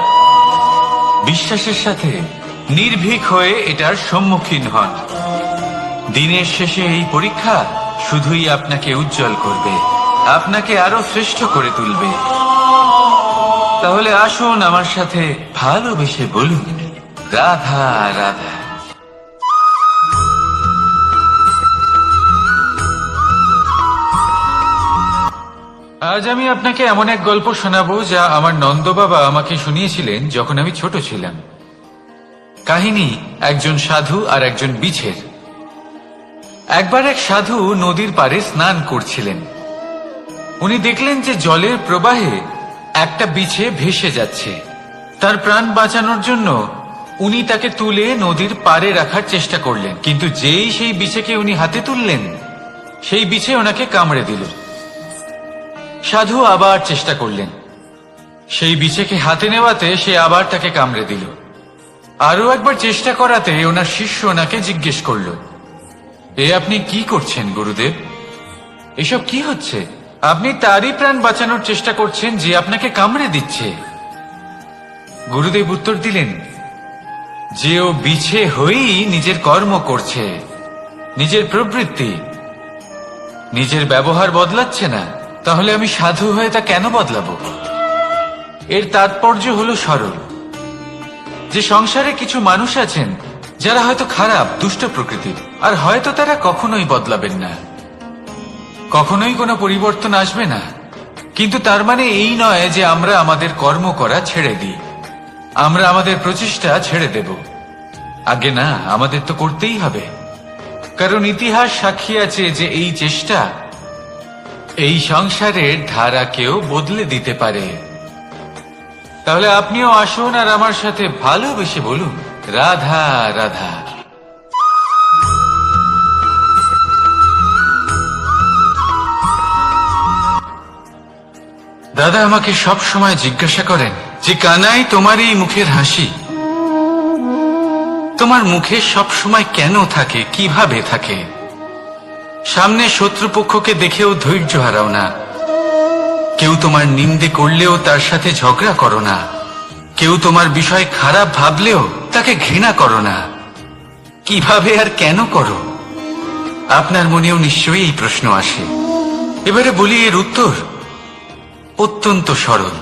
বিশ্বাসের সাথে নির্ভীক হয়ে এটার সম্মুখীন হন। দিনের শেষে এই পরীক্ষা শুধুই আপনাকে উজ্জ্বল করবে, আপনাকে আরো শ্রেষ্ঠ করে তুলবে। তাহলে আসুন আমার সাথে ভালোবেসে বলুন, রাধা রাধা। আজ আমি আপনাকে এমন এক গল্প শোনাবো যা আমার নন্দ বাবা আমাকে শুনিয়েছিলেন যখন আমি ছোট ছিলাম। কাহিনী একজন সাধু আর একজন বিছের। একবার এক সাধু নদীর পাড়ে স্নান করছিলেন। উনি দেখলেন যে জলের প্রবাহে একটা বিছে ভেসে যাচ্ছে। তার প্রাণ বাঁচানোর জন্য উনি তাকে তুলে নদীর পাড়ে রাখার চেষ্টা করলেন, কিন্তু যেই সেই বিছেকে উনি হাতে তুললেন, সেই বিছে ওনাকে কামড়ে দিল। সাধু আবার চেষ্টা করলেন, সেই বিছেকে হাতে নেওয়াতে সে আবার তাকে কামড়ে দিল। আরো একবার চেষ্টা করাতে ওনার শিষ্য ওনাকে জিজ্ঞেস করল, এ আপনি কি করছেন গুরুদেব? এসব কি হচ্ছে? আপনি তারই প্রাণ বাঁচানোর চেষ্টা করছেন যে আপনাকে কামড়ে দিচ্ছে। গুরুদেব উত্তর দিলেন যে ও বিছে হয়েই নিজের কর্ম করছে, নিজের প্রবৃত্তি, নিজের ব্যবহার বদলাচ্ছে না। তাহলে আমি সাধু হয়ে তা কেন বদলাবো? এর তাৎপর্য হলো সরল, যে সংসারে কিছু মানুষ আছেন যারা হয়তো খারাপ, দুষ্ট প্রকৃতির, আর হয়তো তারা কখনোই বদলাবেন না, কখনোই কোনো পরিবর্তন আসবে না। কিন্তু তার মানে এই নয় যে আমরা আমাদের কর্ম করা ছেড়ে দিই, আমরা আমাদের প্রচেষ্টা ছেড়ে দেব। আগে না, আমাদের তো করতেই হবে, কারণ ইতিহাস সাক্ষী আছে যে এই চেষ্টা এই সংসারের ধারাকেও বদলে দিতে পারে। তাহলে আপনিও আসুন আর আমার সাথে ভালোবেসে বলুন, রাধা রাধা। দাদা আমাকে সব সময় জিজ্ঞাসা করেন যে কানাই, তোমার এই মুখের হাসি, তোমার মুখে সব সময় কেন থাকে, কিভাবে থাকে? সামনে শত্রুপক্ষকে দেখেও ধৈর্য হারাও না, কেউ তোমার নিন্দে করলেও তার সাথে ঝগড়া করো না, কেউ তোমার বিষয় খারাপ ভাবলেও তাকে ঘৃণা করো না। কিভাবে আর কেন করো? আপনার মনেও নিশ্চয়ই এই প্রশ্ন আসে। এবারে বলি, এর উত্তর অত্যন্ত সরল।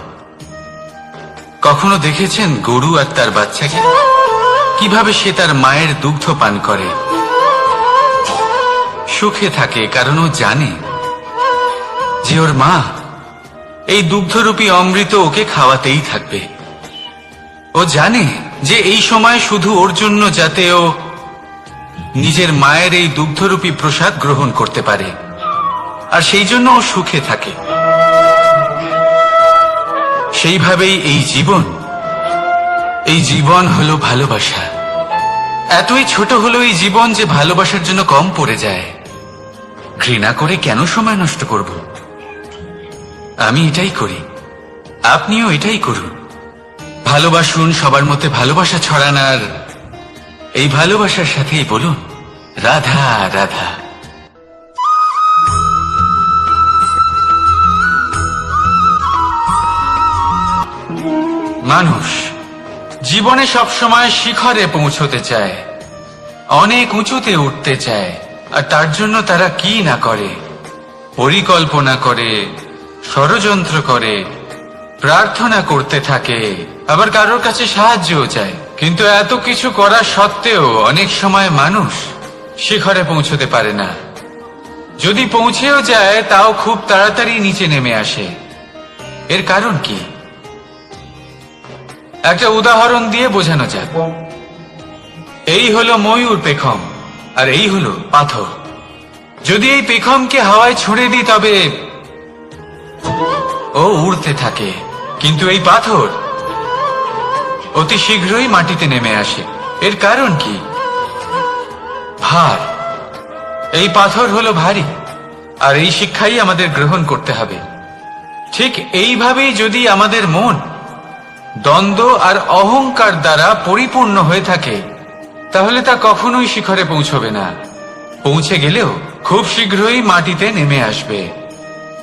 কখনো দেখেছেন গরু আর তার বাচ্চাকে কিভাবে সে তার মায়ের দুগ্ধ পান করে? সুখে থাকে, কারণ ও জানে যে ওর মা এই দুগ্ধরূপী অমৃত ওকে খাওয়াতেই থাকবে। ও জানে যে এই সময় শুধু ওর জন্য, যাতে ও নিজের মায়ের এই দুগ্ধরূপী প্রসাদ গ্রহণ করতে পারে, আর সেই জন্য ও সুখে থাকে। সেইভাবেই এই জীবন হলো ভালোবাসা। এতই ছোট হলো এই জীবন যে ভালোবাসার জন্য কম পড়ে যায়। ঘৃণা করে কেন সময় নষ্ট করব? আমি এটাই করি, আপনিও এটাই করুন। ভালোবাসুন, সবার মধ্যে ভালোবাসা ছড়ান, আর এই ভালোবাসার সাথেই বলুন, রাধা রাধা। মানুষ জীবনে সবসময় শিখরে পৌঁছতে চায়, অনেক উঁচুতে উঠতে চায়, আর তার জন্য তারা কি না করে, পরিকল্পনা করে, ষড়যন্ত্র করে, প্রার্থনা করতে থাকে, আবার কারোর কাছে সাহায্যও চায়। কিন্তু এত কিছু করা সত্ত্বেও অনেক সময় মানুষ শিখরে পৌঁছতে পারে না। যদি পৌঁছেও যায় তাও খুব তাড়াতাড়ি নিচে নেমে আসে। এর কারণ কি? একটা উদাহরণ দিয়ে বোঝানো যাক। এই হলো ময়ূর পেখম, আর এই হলো পাথর। যদি এই পেখমকে হাওয়ায় ছুঁড়ে দিই তবে ও উড়তে থাকে, কিন্তু এই পাথর অতি শীঘ্রই মাটিতে নেমে আসে। এর কারণ কি? ভার। এই পাথর হলো ভারী, আর এই শিক্ষাই আমাদের গ্রহণ করতে হবে। ঠিক এইভাবেই যদি আমাদের মন দ্বন্দ্ব আর অহংকার দ্বারা পরিপূর্ণ হয়ে থাকে, তাহলে তা কখনোই শিখরে পৌঁছবে না। পৌঁছে গেলেও খুব শীঘ্রই মাটিতে নেমে আসবে।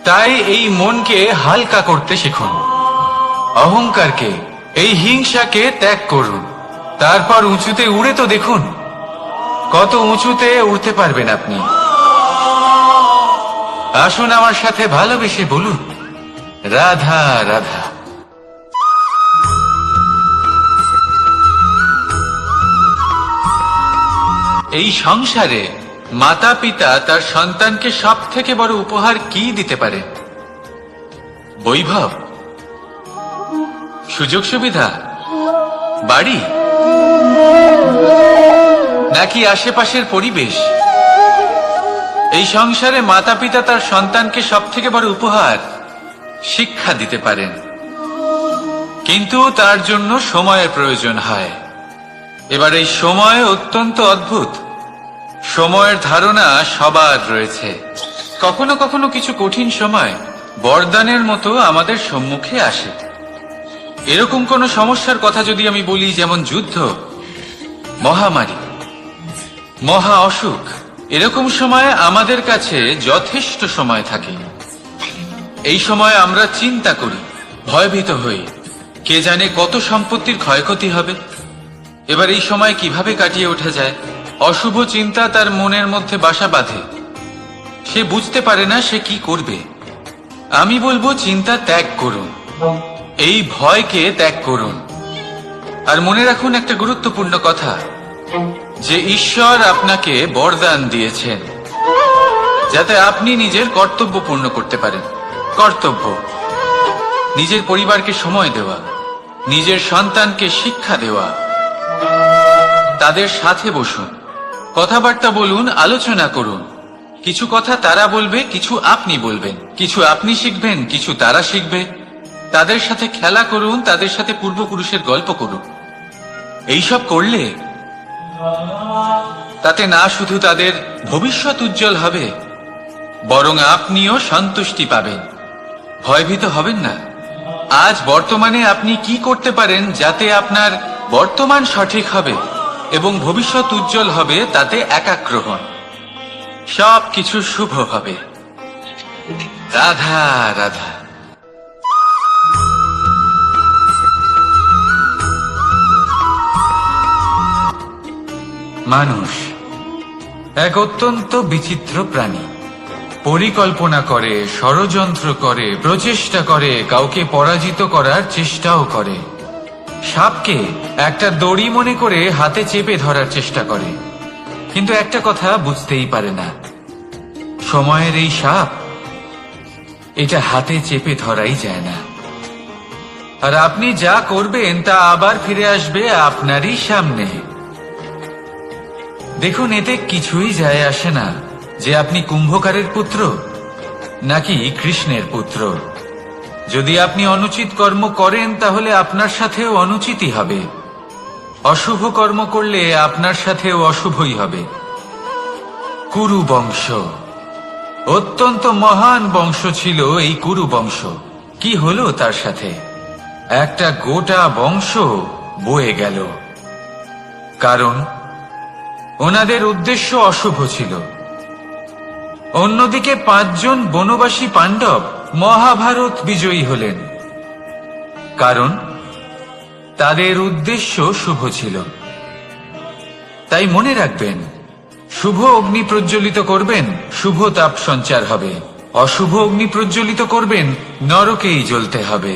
তাই এই মনকে হালকা করতে শিখুন, অহংকারকে, এই হিংসাকে ত্যাগ করুন। তারপর উঁচুতে উড়ে তো দেখুন, কত উঁচুতে উঠতে পারবেন আপনি। আসুন আমার সাথে ভালোবেসে বলুন, রাধা রাধা। এই সংসারে মাতা পিতা তার সন্তানকে সব থেকে বড় উপহার কি দিতে পারে? বৈভব, সুযোগ সুবিধা, বাড়ি, নাকি আশেপাশের পরিবেশ? এই সংসারে মাতা পিতা তার সন্তানকে সব থেকে বড় উপহার শিক্ষা দিতে পারেন, কিন্তু তার জন্য সময়ের প্রয়োজন হয়। এবার এই সময় অত্যন্ত অদ্ভুত। সময়ের ধারণা সবার রয়েছে। কখনো কখনো কিছু কঠিন সময় বরদানের মতো আমাদের সম্মুখে আসে। এরকম কোন সমস্যার কথা যদি আমি বলি, যেমন যুদ্ধ, মহামারী, মহা অসুখ, এরকম সময় আমাদের কাছে যথেষ্ট সময় থাকে। এই সময় আমরা চিন্তা করি, ভয়ভীত হই, কে জানে কত সম্পত্তির ক্ষয়ক্ষতি হবে। এবার এই সময় কিভাবে কাটিয়ে ওঠা যায়? অশুভ চিন্তা তার মনের মধ্যে বাসা বাঁধে, সে বুঝতে পারে না সে কি করবে। আমি বলবো, চিন্তা ত্যাগ করুন, এই ভয়কে ত্যাগ করুন। আর মনে রাখুন একটা গুরুত্বপূর্ণ কথা, যে ঈশ্বর আপনাকে বরদান দিয়েছেন যাতে আপনি নিজের কর্তব্য পূর্ণ করতে পারেন। কর্তব্য, নিজের পরিবারকে সময় দেওয়া, নিজের সন্তানকে শিক্ষা দেওয়া। তাদের সাথে বসুন, কথাবার্তা বলুন, আলোচনা করুন। কিছু কথা তারা বলবে, কিছু আপনি বলবেন, কিছু আপনি শিখবেন, কিছু তারা শিখবে। তাদের সাথে খেলা করুন, তাদের সাথে পূর্বপুরুষের গল্প করুন। এইসব করলে তাতে না শুধু তাদের ভবিষ্যৎ উজ্জ্বল হবে, বরং আপনিও সন্তুষ্টি পাবেন। ভয়ভীত হবেন না। আজ বর্তমানে আপনি কি করতে পারেন যাতে আপনার বর্তমান সঠিক হবে এবং ভবিষ্যৎ উজ্জ্বল হবে, তাতে একাগ্র হন। সব কিছু শুভ হবে। রাধা রাধা। মানুষ এক অত্যন্ত বিচিত্র প্রাণী। পরিকল্পনা করে, ষড়যন্ত্র করে, প্রচেষ্টা করে, কাউকে পরাজিত করার চেষ্টাও করে। সাপকে একটা দড়ি মনে করে হাতে চেপে ধরার চেষ্টা করে, কিন্তু একটা কথা বুঝতেই পারে না, সময়ের এই সাপ, এটা হাতে চেপে ধরাই যায় না। আর আপনি যা করবেন তা আবার ফিরে আসবে আপনারই সামনে। দেখুন, এতে কিছুই যায় আসে না যে আপনি কুম্ভকারের পুত্র নাকি কৃষ্ণের পুত্র। যদি আপনি অনুচিত কর্ম করেন তাহলে আপনার সাথেও অনুচিতই হবে। অশুভ কর্ম করলে আপনার সাথেও অশুভই হবে। কুরু বংশ অত্যন্ত মহান বংশ ছিল। এই কুরু বংশ কি হলো তার সাথে? একটা গোটা বংশ বয়ে গেল, কারণ ওনাদের উদ্দেশ্য অশুভ ছিল। অন্যদিকে 5 জন বনবাসী পাণ্ডব মহাভারত বিজয়ী হলেন, কারণ তাদের উদ্দেশ্য শুভ ছিল। তাই মনে রাখবেন, শুভ অগ্নি প্রজ্বলিত করবেন, শুভ তাপ সঞ্চার হবে। অশুভ অগ্নি প্রজ্বলিত করবেন, নরকেই জ্বলতে হবে।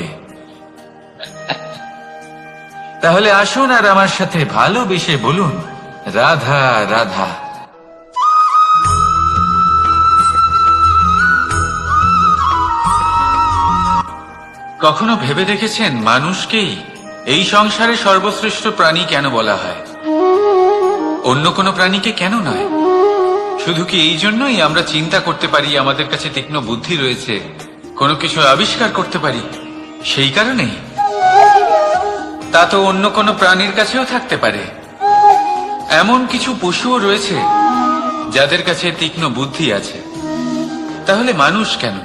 তাহলে আসুন আর আমার সাথে ভালোবেসে বলুন, রাধা রাধা। কখনো ভেবে দেখেছেন মানুষকেই এই সংসারে সর্বশ্রেষ্ঠ প্রাণী কেন বলা হয়? অন্য কোনো প্রাণীকে কেন নয়? শুধু কি এই জন্যই আমরা চিন্তা করতে পারি, আমাদের কাছে তীক্ষ্ণ বুদ্ধি রয়েছে, কোনো কিছু আবিষ্কার করতে পারি, সেই কারণেই? তা তো অন্য কোনো প্রাণীর কাছেও থাকতে পারে। এমন কিছু পশুও রয়েছে যাদের কাছে তীক্ষ্ণ বুদ্ধি আছে। তাহলে মানুষ কেন?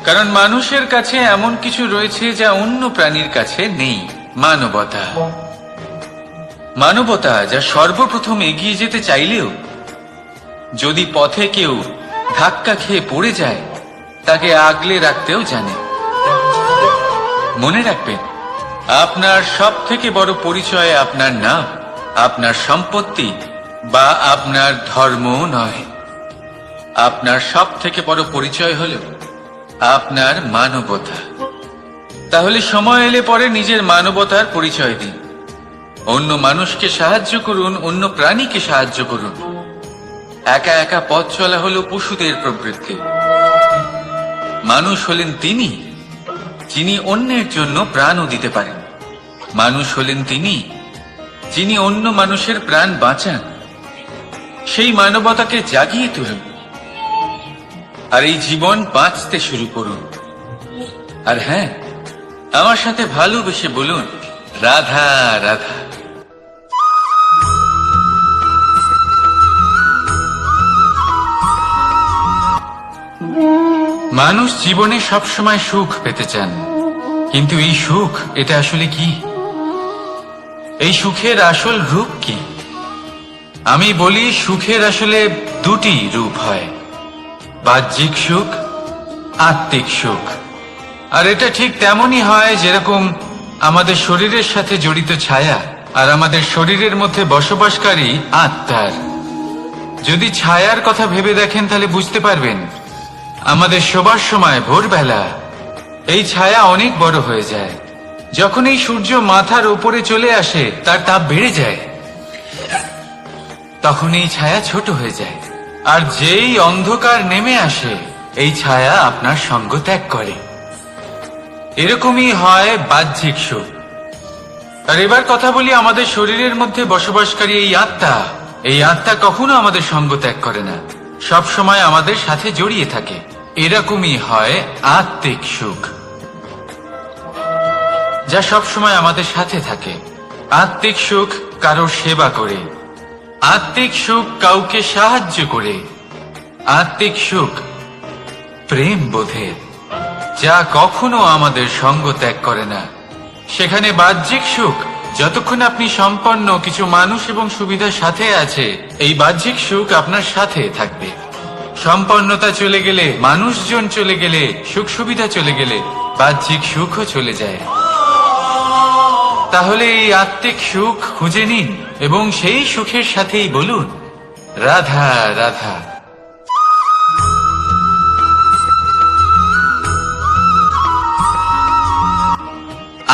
কারণ মানুষের কাছে এমন কিছু রয়েছে যা অন্য প্রাণীর কাছে নেই। মানবতা। মানবতা যা সর্বপ্রথম এগিয়ে যেতে চাইলেও যদি পথে কেউ ধাক্কা খেয়ে পড়ে যায়, তাকে আগলে রাখতেও জানে। মনে রাখবেন, আপনার সব থেকে বড় পরিচয় আপনার নাম, আপনার সম্পত্তি বা আপনার ধর্ম নয়। আপনার সব থেকে বড় পরিচয় হল আপনার মানবতা। তাহলে সময় এলে পরে নিজের মানবতার পরিচয় দিন। অন্য মানুষকে সাহায্য করুন, অন্য প্রাণীকে সাহায্য করুন। একা একা পথ চলা হলো পশুদের প্রবৃত্তি। মানুষ হলেন তিনি যিনি অন্যের জন্য প্রাণও দিতে পারেন। মানুষ হলেন তিনি যিনি অন্য মানুষের প্রাণ বাঁচান। সেই মানবতাকে জাগিয়ে তুলুন আর এই জীবন বাঁচতে শুরু করুন। আর হ্যাঁ, আমার সাথে ভালোবেসে বলুন, রাধা রাধা। মানুষ জীবনে সবসময় সুখ পেতে চান, কিন্তু এই সুখ এটা আসলে কি? এই সুখের আসল রূপ কি? আমি বলি, সুখের আসলে দুটি রূপ হয়, বাহ্যিক সুখ, আত্মিক সুখ। আর এটা ঠিক তেমনই হয় যেরকম আমাদের শরীরের সাথে জড়িত ছায়া আর আমাদের শরীরের মধ্যে বসবাসকারী আত্মার। যদি ছায়ার কথা ভেবে দেখেন তাহলে বুঝতে পারবেন, আমাদের শোবার সময় ভোরবেলা এই ছায়া অনেক বড় হয়ে যায়। যখন এই সূর্য মাথার উপরে চলে আসে, তার তাপ বেড়ে যায়, তখন এই ছায়া ছোট হয়ে যায়। আর যেই অন্ধকার নেমে আসে, এই ছায়া আপনার সঙ্গ ত্যাগ করে। এরকমই হয় বাহ্যিক সুখ। আর এবার কথা বলি আমাদের শরীরের মধ্যে বসবাসকারী এই আত্মা। এই আত্মা কখনো আমাদের সঙ্গ ত্যাগ করে না, সব সময় আমাদের সাথে জড়িয়ে থাকে। এরকমই হয় আত্মিক সুখ, যা সব সময় আমাদের সাথে থাকে। আত্মিক সুখ কারোর সেবা করে, আত্মিক সুখ কাউকে সাহায্য করে, আত্মিক সুখ প্রেম বোধের, যা কখনো আমাদের সঙ্গ ত্যাগ করে না। সেখানে বাহ্যিক সুখ, যতক্ষণ আপনি সম্পন্ন কিছু মানুষ এবং সুবিধার সাথে আছে, এই বাহ্যিক সুখ আপনার সাথে থাকবে। সম্পন্নতা চলে গেলে, মানুষজন চলে গেলে, সুখ সুবিধা চলে গেলে, বাহ্যিক সুখও চলে যায়। তাহলে এই আত্মিক সুখ খুঁজে নিন এবং সেই সুখের সাথেই বলুন, রাধা রাধা।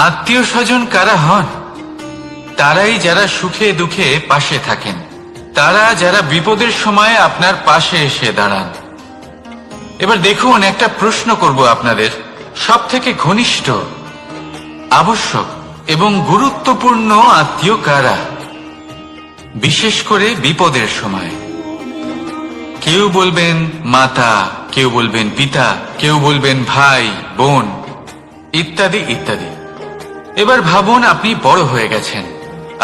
আত্মীয় স্বজন কারা হন? তারাই যারা সুখে দুঃখে পাশে থাকেন, তারা যারা বিপদের সময় আপনার পাশে এসে দাঁড়ান। এবার দেখুন, একটা প্রশ্ন করব আপনাদের, সব থেকে ঘনিষ্ঠ, আবশ্যক এবং গুরুত্বপূর্ণ আত্মীয় কারা, বিশেষ করে বিপদের সময়? কেউ বলবেন মাতা, কেউ বলবেন পিতা, কেউ বলবেন ভাই বোন, ইত্যাদি ইত্যাদি। এবার ভাবুন, আপনি বড় হয়ে গেছেন,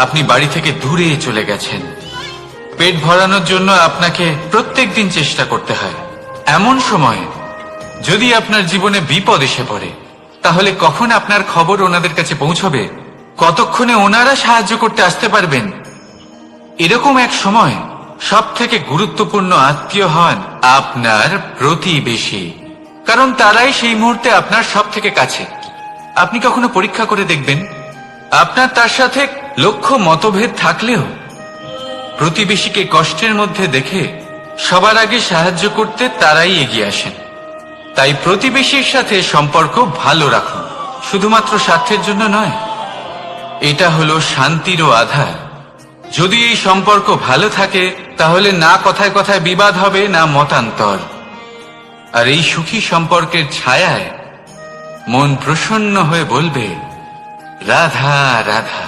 আপনি বাড়ি থেকে দূরে চলে গেছেন। পেট ভরানোর জন্য আপনাকে প্রত্যেকদিন চেষ্টা করতে হয়। এমন সময় যদি আপনার জীবনে বিপদ এসে পড়ে, তাহলে কখন আপনার খবর ওনাদের কাছে পৌঁছবে? কতক্ষণে ওনারা সাহায্য করতে আসতে পারবেন? এরকম এক সময় সব থেকে গুরুত্বপূর্ণ আত্মীয় হন আপনার প্রতিবেশী, কারণ তারাই সেই মুহূর্তে আপনার সব থেকে কাছে। আপনি কখনো পরীক্ষা করে দেখবেন, আপনার তার সাথে লক্ষ্য মতভেদ থাকলেও প্রতিবেশীকে কষ্টের মধ্যে দেখে সবার আগে সাহায্য করতে তারাই এগিয়ে আসেন। তাই প্রতিবেশীর সাথে সম্পর্ক ভালো রাখুন, শুধুমাত্র স্বার্থের জন্য নয়। এটা হলো শান্তিরও আধার। যদি এই সম্পর্ক ভালো থাকে, তাহলে না কথায় কথায় বিবাদ হবে, না মতান্তর। আর এই সুখী সম্পর্কের ছায়ায় মন প্রসন্ন হয়ে বলবে, রাধা রাধা।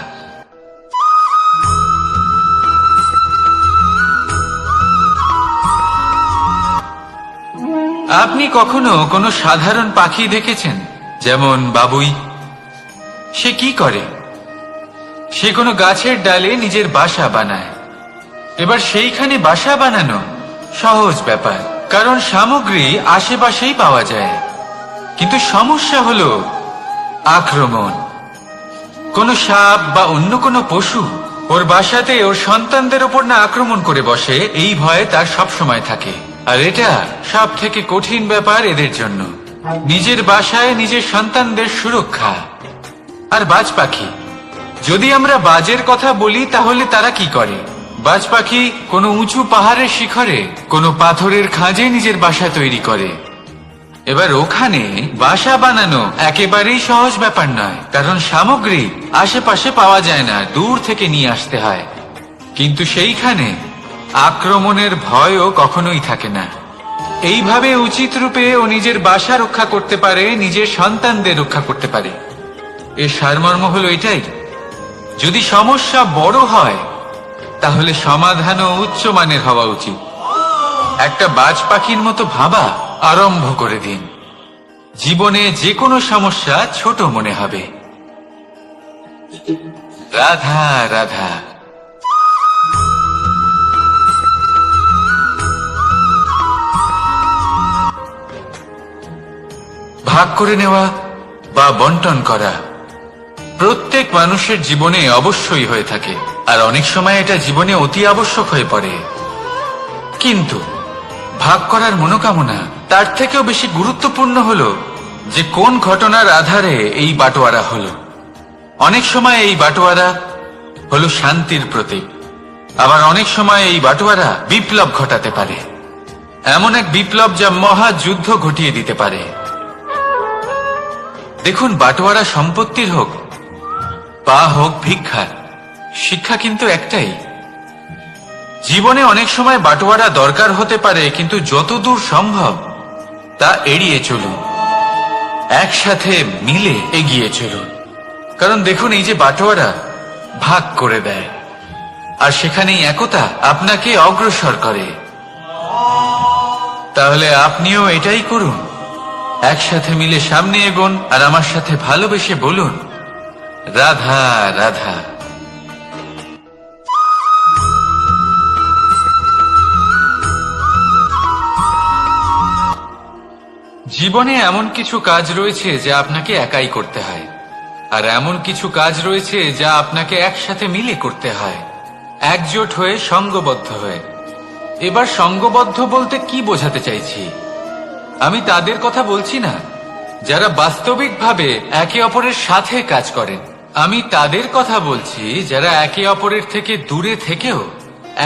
আপনি কখনো কোনো সাধারণ পাখি দেখেছেন? যেমন বাবুই। সে কি করে? সে কোনো গাছের ডালে নিজের বাসা বানায়। এবার সেইখানে বাসা বানানো সহজ ব্যাপার, কারণ সামগ্রী আশেপাশেই পাওয়া যায়। কিন্তু সমস্যা হলো আক্রমণ। কোনো সাপ বা অন্য কোনো পশু ওর বাসাতে ওর সন্তানদের ওপর না আক্রমণ করে বসে, এই ভয়ে তার সব সময় থাকে। আর এটা সব থেকে কঠিন ব্যাপার এদের জন্য, নিজের বাসায় নিজের সন্তানদের সুরক্ষা। আর বাজ পাখি, যদি আমরা বাজের কথা বলি তাহলে তারা কি করে? বাজ পাখি কোনো উঁচু পাহাড়ের শিখরে, কোনো পাথরের খাঁজে নিজের বাসা তৈরি করে। এবার ওখানে বাসা বানানো একেবারেই সহজ ব্যাপার নয়, কারণ সামগ্রী আশেপাশে পাওয়া যায় না, দূর থেকে নিয়ে আসতে হয়। কিন্তু সেইখানে আক্রমণের ভয়ও কখনোই থাকে না। এইভাবে উচিত রূপে ও নিজের বাসা রক্ষা করতে পারে, নিজের সন্তানদের রক্ষা করতে পারে। এর সারমর্ম হলো এটাই, যদি সমস্যা বড় হয় তাহলে সমাধানও উচ্চমানের হওয়া উচিত। একটা বাজ পাখির মতো ভাবা আরম্ভ করে দিন। জীবনে যে কোনো সমস্যা ছোট মনে হবে। রাধা রাধা। ভাগ করে নেওয়া বা বন্টন করা প্রত্যেক মানুষের জীবনে অবশ্যই হয়ে থাকে, আর অনেক সময় এটা জীবনে অতি আবশ্যক হয়ে পড়ে। কিন্তু ভাগ করার মনোকামনা তার থেকেও বেশি গুরুত্বপূর্ণ হলো যে কোন ঘটনার আধারে এই বাটোয়ারা হলো। অনেক সময় এই বাটোয়ারা হলো শান্তির প্রতীক, আবার অনেক সময় এই বাটোয়ারা বিপ্লব ঘটাতে পারে, এমন এক বিপ্লব যা মহাযুদ্ধ ঘটিয়ে দিতে পারে। দেখুন, বাটোয়ারা সম্পত্তির হোক বা হোক ভিক্ষার, শিক্ষা কিন্তু একটাই। জীবনে অনেক সময় বাটোয়ারা দরকার হতে পারে, কিন্তু যতদূর সম্ভব তা এড়িয়ে চলুন, একসাথে মিলে এগিয়ে চলুন। কারণ দেখুন, এই যে বাটোয়ারা ভাগ করে দেয়, আর সেখানেই একতা আপনাকে অগ্রসর করে। তাহলে আপনিও এটাই করুন, একসাথে মিলে সামনে এগোন, আর আমার সাথে ভালোবেসে বলুন রাধা রাধা। জীবনে এমন কিছু কাজ রয়েছে যা আপনাকে একাই করতে হয়, আর এমন কিছু কাজ রয়েছে যা আপনাকে একসাথে মিলে করতে হয়, একজোট হয়ে, সঙ্গবদ্ধ হয়ে। এবার সঙ্গবদ্ধ বলতে কি বোঝাতে চাইছি? আমি তাদের কথা বলছি না যারা বাস্তবিকভাবে একে অপরের সাথে কাজ করেন। আমি তাদের কথা বলছি যারা একে অপরের থেকে দূরে থেকেও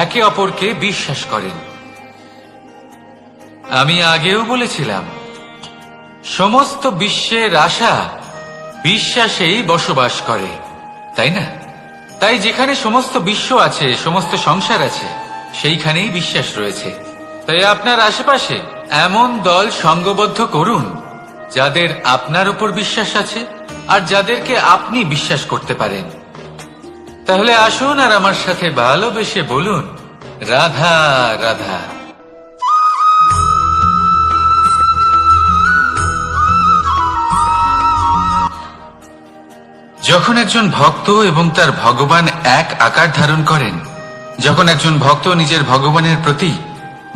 একে অপরকে বিশ্বাস করেন। আমি আগেও বলেছিলাম, সমস্ত বিশ্বের আশা বিশ্বাসেই বসবাস করে, তাই না? তাই যেখানে সমস্ত বিশ্ব আছে, সমস্ত সংসার আছে, সেইখানেই বিশ্বাস রয়েছে। তাই আপনার আশেপাশে এমন দল সঙ্গবদ্ধ করুন যাদের আপনার উপর বিশ্বাস আছে আর যাদেরকে আপনি বিশ্বাস করতে পারেন। তাহলে আসুন আর আমার সাথে ভালোবেসে বলুন রাধা রাধা। যখন একজন ভক্ত এবং তার ভগবান এক আকার ধারণ করেন, যখন একজন ভক্ত নিজের ভগবানের প্রতি,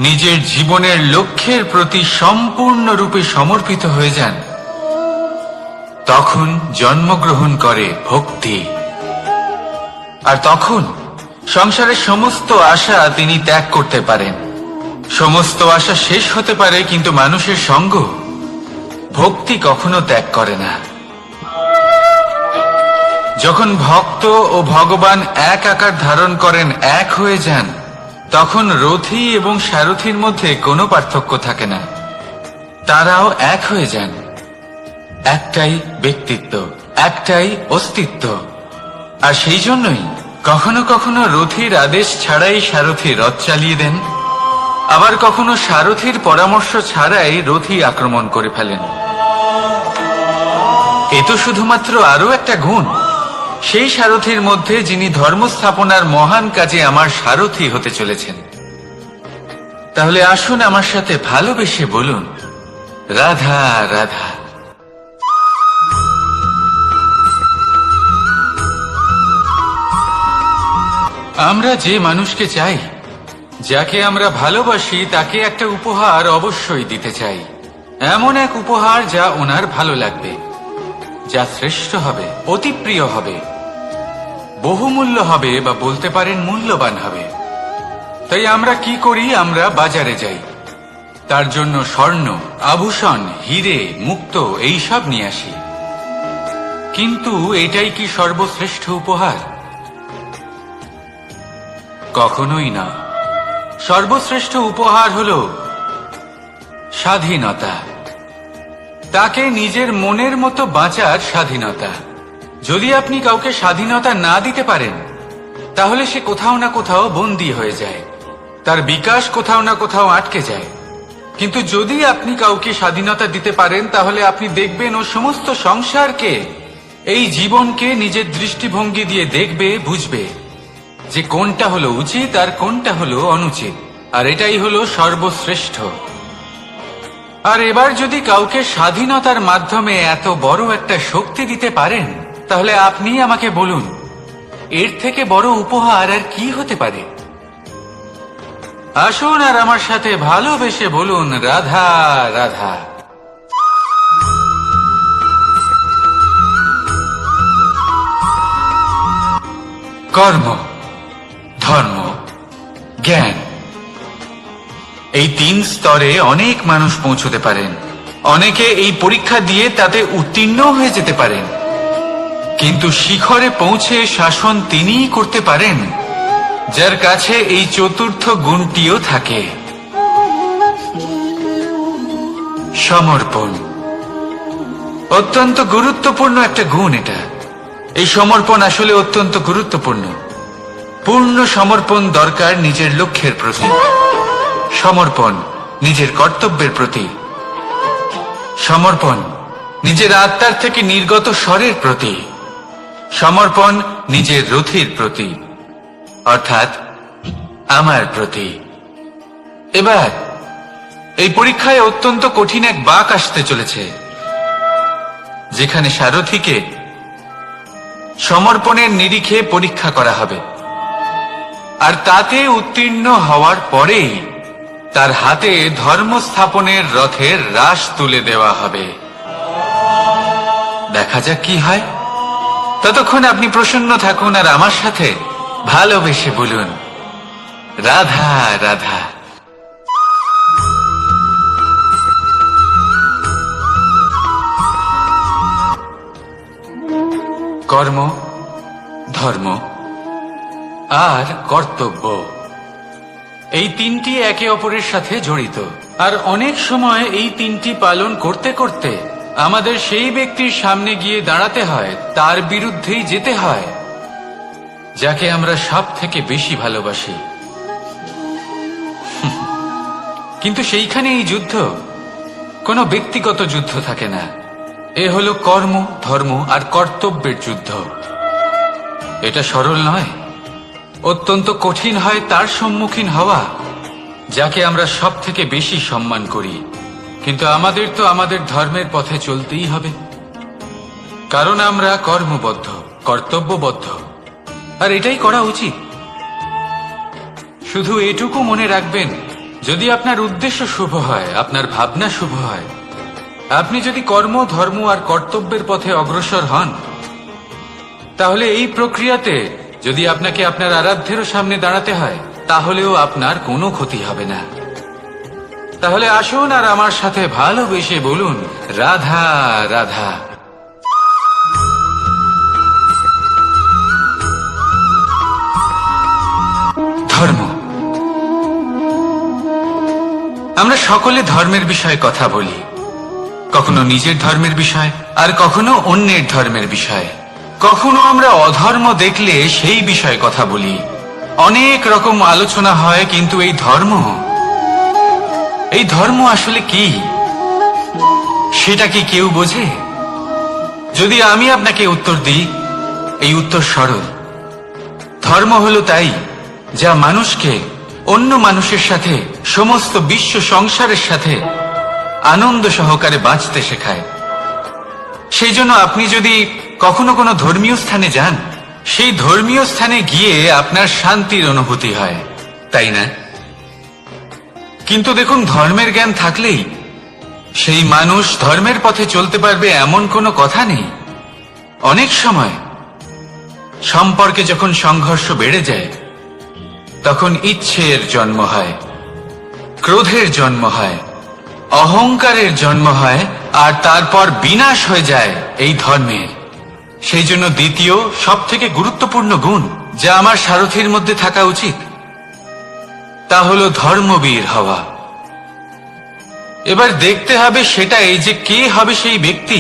নিজের জীবনের লক্ষ্যের প্রতি সম্পূর্ণরূপে সমর্পিত হয়ে যান, তখন জন্মগ্রহণ করে ভক্তি। আর তখন সংসারের সমস্ত আশা তিনি ত্যাগ করতে পারেন। সমস্ত আশা শেষ হতে পারে, কিন্তু মানুষের সঙ্গ ভক্তি কখনো ত্যাগ করে না। যখন ভক্ত ও ভগবান এক আকার ধারণ করেন, এক হয়ে যান, তখন রথী এবং সারথীর মধ্যে কোনো পার্থক্য থাকে না, তারাও এক হয়ে যান। একটাই ব্যক্তিত্ব, একটাই অস্তিত্ব। আর সেই জন্যই কখনো কখনো রথীর আদেশ ছাড়াই সারথী রথ চালিয়ে দেন, আবার কখনো সারথীর পরামর্শ ছাড়াই রথী আক্রমণ করে ফেলেন। এ তো শুধুমাত্র আরো একটা গুণ সেই সারথীর মধ্যে, যিনি ধর্ম স্থাপনার মহান কাজে আমার সারথী হতে চলেছেন। তাহলে আসুন আমার সাথে ভালোবেসে বলুন রাধা রাধা। আমরা যে মানুষকে চাই, যাকে আমরা ভালোবাসি, তাকে একটা উপহার অবশ্যই দিতে চাই। এমন এক উপহার যা ওনার ভালো লাগবে, যা শ্রেষ্ঠ হবে, অতি প্রিয় হবে, বহুমূল্য হবে, বা বলতে পারেন মূল্যবান হবে। তাই আমরা কি করি? আমরা বাজারে যাই, তার জন্য স্বর্ণ, আভূষণ, হিরে, মুক্তো এইসব নিয়ে আসি। কিন্তু এটাই কি সর্বশ্রেষ্ঠ উপহার? কখনোই না। সর্বশ্রেষ্ঠ উপহার হলো স্বাধীনতা, তাকে নিজের মনের মতো বাঁচার স্বাধীনতা। যদি আপনি কাউকে স্বাধীনতা না দিতে পারেন, তাহলে সে কোথাও না কোথাও বন্দী হয়ে যায়, তার বিকাশ কোথাও না কোথাও আটকে যায়। কিন্তু যদি আপনি কাউকে স্বাধীনতা দিতে পারেন, তাহলে আপনি দেখবেন ও সমস্ত সংসারকে, এই জীবনকে নিজের দৃষ্টিভঙ্গি দিয়ে দেখবে, বুঝবে যে কোনটা হলো উচিত আর কোনটা হলো অনুচিত। আর এটাই হলো সর্বশ্রেষ্ঠ। আর এবার যদি কাউকে স্বাধীনতার মাধ্যমে এত বড় একটা শক্তি দিতে পারেন, তাহলে আপনি আমাকে বলুন, এর থেকে বড় উপহার আর কি হতে পারে? আসুন আর আমার সাথে ভালোবেসে বলুন, রাধা রাধা। কর্ম, ধর্ম, জ্ঞান, এই 3 স্তরে অনেক মানুষ পৌঁছতে পারেন। অনেকে এই পরীক্ষা দিয়ে তাতে উত্তীর্ণ হয়ে যেতে পারেন, কিন্তু শিখরে পৌঁছে শাসন তিনিই করতে পারেন যার কাছে এই চতুর্থ গুণটিও থাকে, সমর্পণ। অত্যন্ত গুরুত্বপূর্ণ একটা গুণ এটা। এই সমর্পণ আসলে অত্যন্ত গুরুত্বপূর্ণ। পূর্ণ সমর্পণ দরকার নিজের লক্ষ্যের প্রতি, সমর্পণ নিজের কর্তব্যের প্রতি, সমর্পণ নিজের আত্মার থেকে নির্গত স্বরের প্রতি, সমর্পণ নিজের রথির প্রতি, অর্থাৎ আমার প্রতি। এবার এই পরীক্ষায় অত্যন্ত কঠিন এক বাঁক আসতে চলেছে, যেখানে সারথীকে সমর্পণের নিরিখে পরীক্ষা করা হবে, আর তাতে উত্তীর্ণ হওয়ার পরেই তার হাতে ধর্ম স্থাপনের রথের রাশ তুলে দেওয়া হবে। দেখা যাক কি হয়। ততক্ষণ আপনি প্রসন্ন থাকুন আর আমার সাথে ভালোবেসে বলুন, রাধা রাধা। কর্ম, ধর্ম আর কর্তব্য, এই 3টি একে অপরের সাথে জড়িত। আর অনেক সময় এই 3টি পালন করতে করতে আমাদের সেই ব্যক্তির সামনে গিয়ে দাঁড়াতে হয়, তার বিরুদ্ধেই যেতে হয় যাকে আমরা সব থেকে বেশি ভালোবাসি। কিন্তু সেইখানে এই যুদ্ধ কোনো ব্যক্তিগত যুদ্ধ থাকে না, এ হলো কর্ম, ধর্ম আর কর্তব্যের যুদ্ধ। এটা সরল নয়, অত্যন্ত কঠিন হয় তার সম্মুখীন হওয়া যাকে আমরা সব থেকে বেশি সম্মান করি। কিন্তু আমাদের তো আমাদের ধর্মের পথে চলতেই হবে, কারণ আমরা কর্মবদ্ধ, কর্তব্যবদ্ধ, আর এটাই করা উচিত। শুধু এটুকু মনে রাখবেন, যদি আপনার উদ্দেশ্য শুভ হয়, আপনার ভাবনা শুভ হয়, আপনি যদি কর্ম, ধর্ম আর কর্তব্যের পথে অগ্রসর হন, তাহলে এই প্রক্রিয়াতে যদি আপনাকে আপনার আরাধ্যেরও সামনে দাঁড়াতে হয়, তাহলেও আপনার কোনো ক্ষতি হবে না। তাহলে আসুন আর আমার সাথে ভালোবেসে বলুন, রাধা রাধা। ধর্ম। আমরা সকলে ধর্মের বিষয়ে কথা বলি, কখনো নিজের ধর্মের বিষয় আর কখনো অন্যের ধর্মের বিষয়। কখনো আমরা অধর্ম দেখলে সেই বিষয়ে কথা বলি, অনেক রকম আলোচনা হয়। কিন্তু এই ধর্ম আসলে কি, সেটা কি কেউ বোঝে? যদি আমি আপনাকে উত্তর দিই, এই উত্তর সরল। ধর্ম হলো তাই যা মানুষকে অন্য মানুষের সাথে, সমস্ত বিশ্ব সংসারের সাথে আনন্দ সহকারে বাঁচতে শেখায়। সেই জন্য আপনি যদি কখনো কোনো ধর্মীয় স্থানে যান, সেই ধর্মীয় স্থানে গিয়ে আপনার শান্তির অনুভূতি হয়, তাই না? কিন্তু দেখুন, ধর্মের জ্ঞান থাকলেই সেই মানুষ ধর্মের পথে চলতে পারবে এমন কোনো কথা নেই। অনেক সময় সম্পর্কে যখন সংঘর্ষ বেড়ে যায়, তখন ইচ্ছের জন্ম হয়, ক্রোধের জন্ম হয়, অহংকারের জন্ম হয়, আর তারপর বিনাশ হয়ে যায় এই ধর্মের। সেই জন্য দ্বিতীয় সব থেকে গুরুত্বপূর্ণ গুণ যা আমার সারথীর মধ্যে থাকা উচিত তা হলো ধর্মবীর হওয়া। এবার দেখতে হবে সেটা এই যে কে হবে সেই ব্যক্তি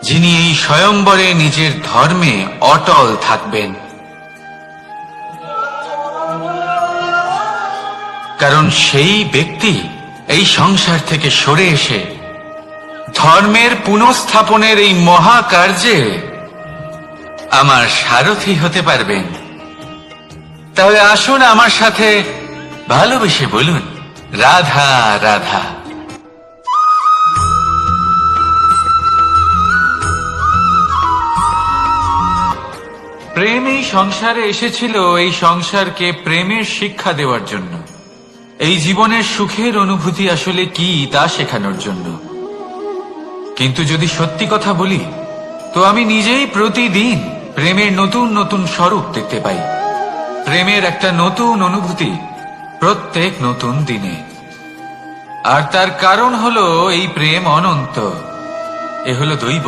যিনি এই স্বয়ম্বরে নিজের ধর্মে অটল থাকবেন। কারণ সেই ব্যক্তি এই সংসার থেকে সরে এসে ধর্মের পুনঃস্থাপনের এই মহাকার্যে আমার সারথি হতে পারবেন। তাহলে আসুন আমার সাথে ভালোবেসে বলুন, রাধা রাধা। প্রেম এই সংসারে এসেছিল এই সংসারকে প্রেমের শিক্ষা দেওয়ার জন্য, এই জীবনের সুখের অনুভূতি আসলে কি তা শেখানোর জন্য। কিন্তু যদি সত্যি কথা বলি তো আমি নিজেই প্রতিদিন প্রেমের নতুন নতুন স্বরূপ দেখতে পাই, প্রেমের একটা নতুন অনুভূতি প্রত্যেক নতুন দিনে। আর তার কারণ হলো এই প্রেম অনন্ত, এ হলো দৈব।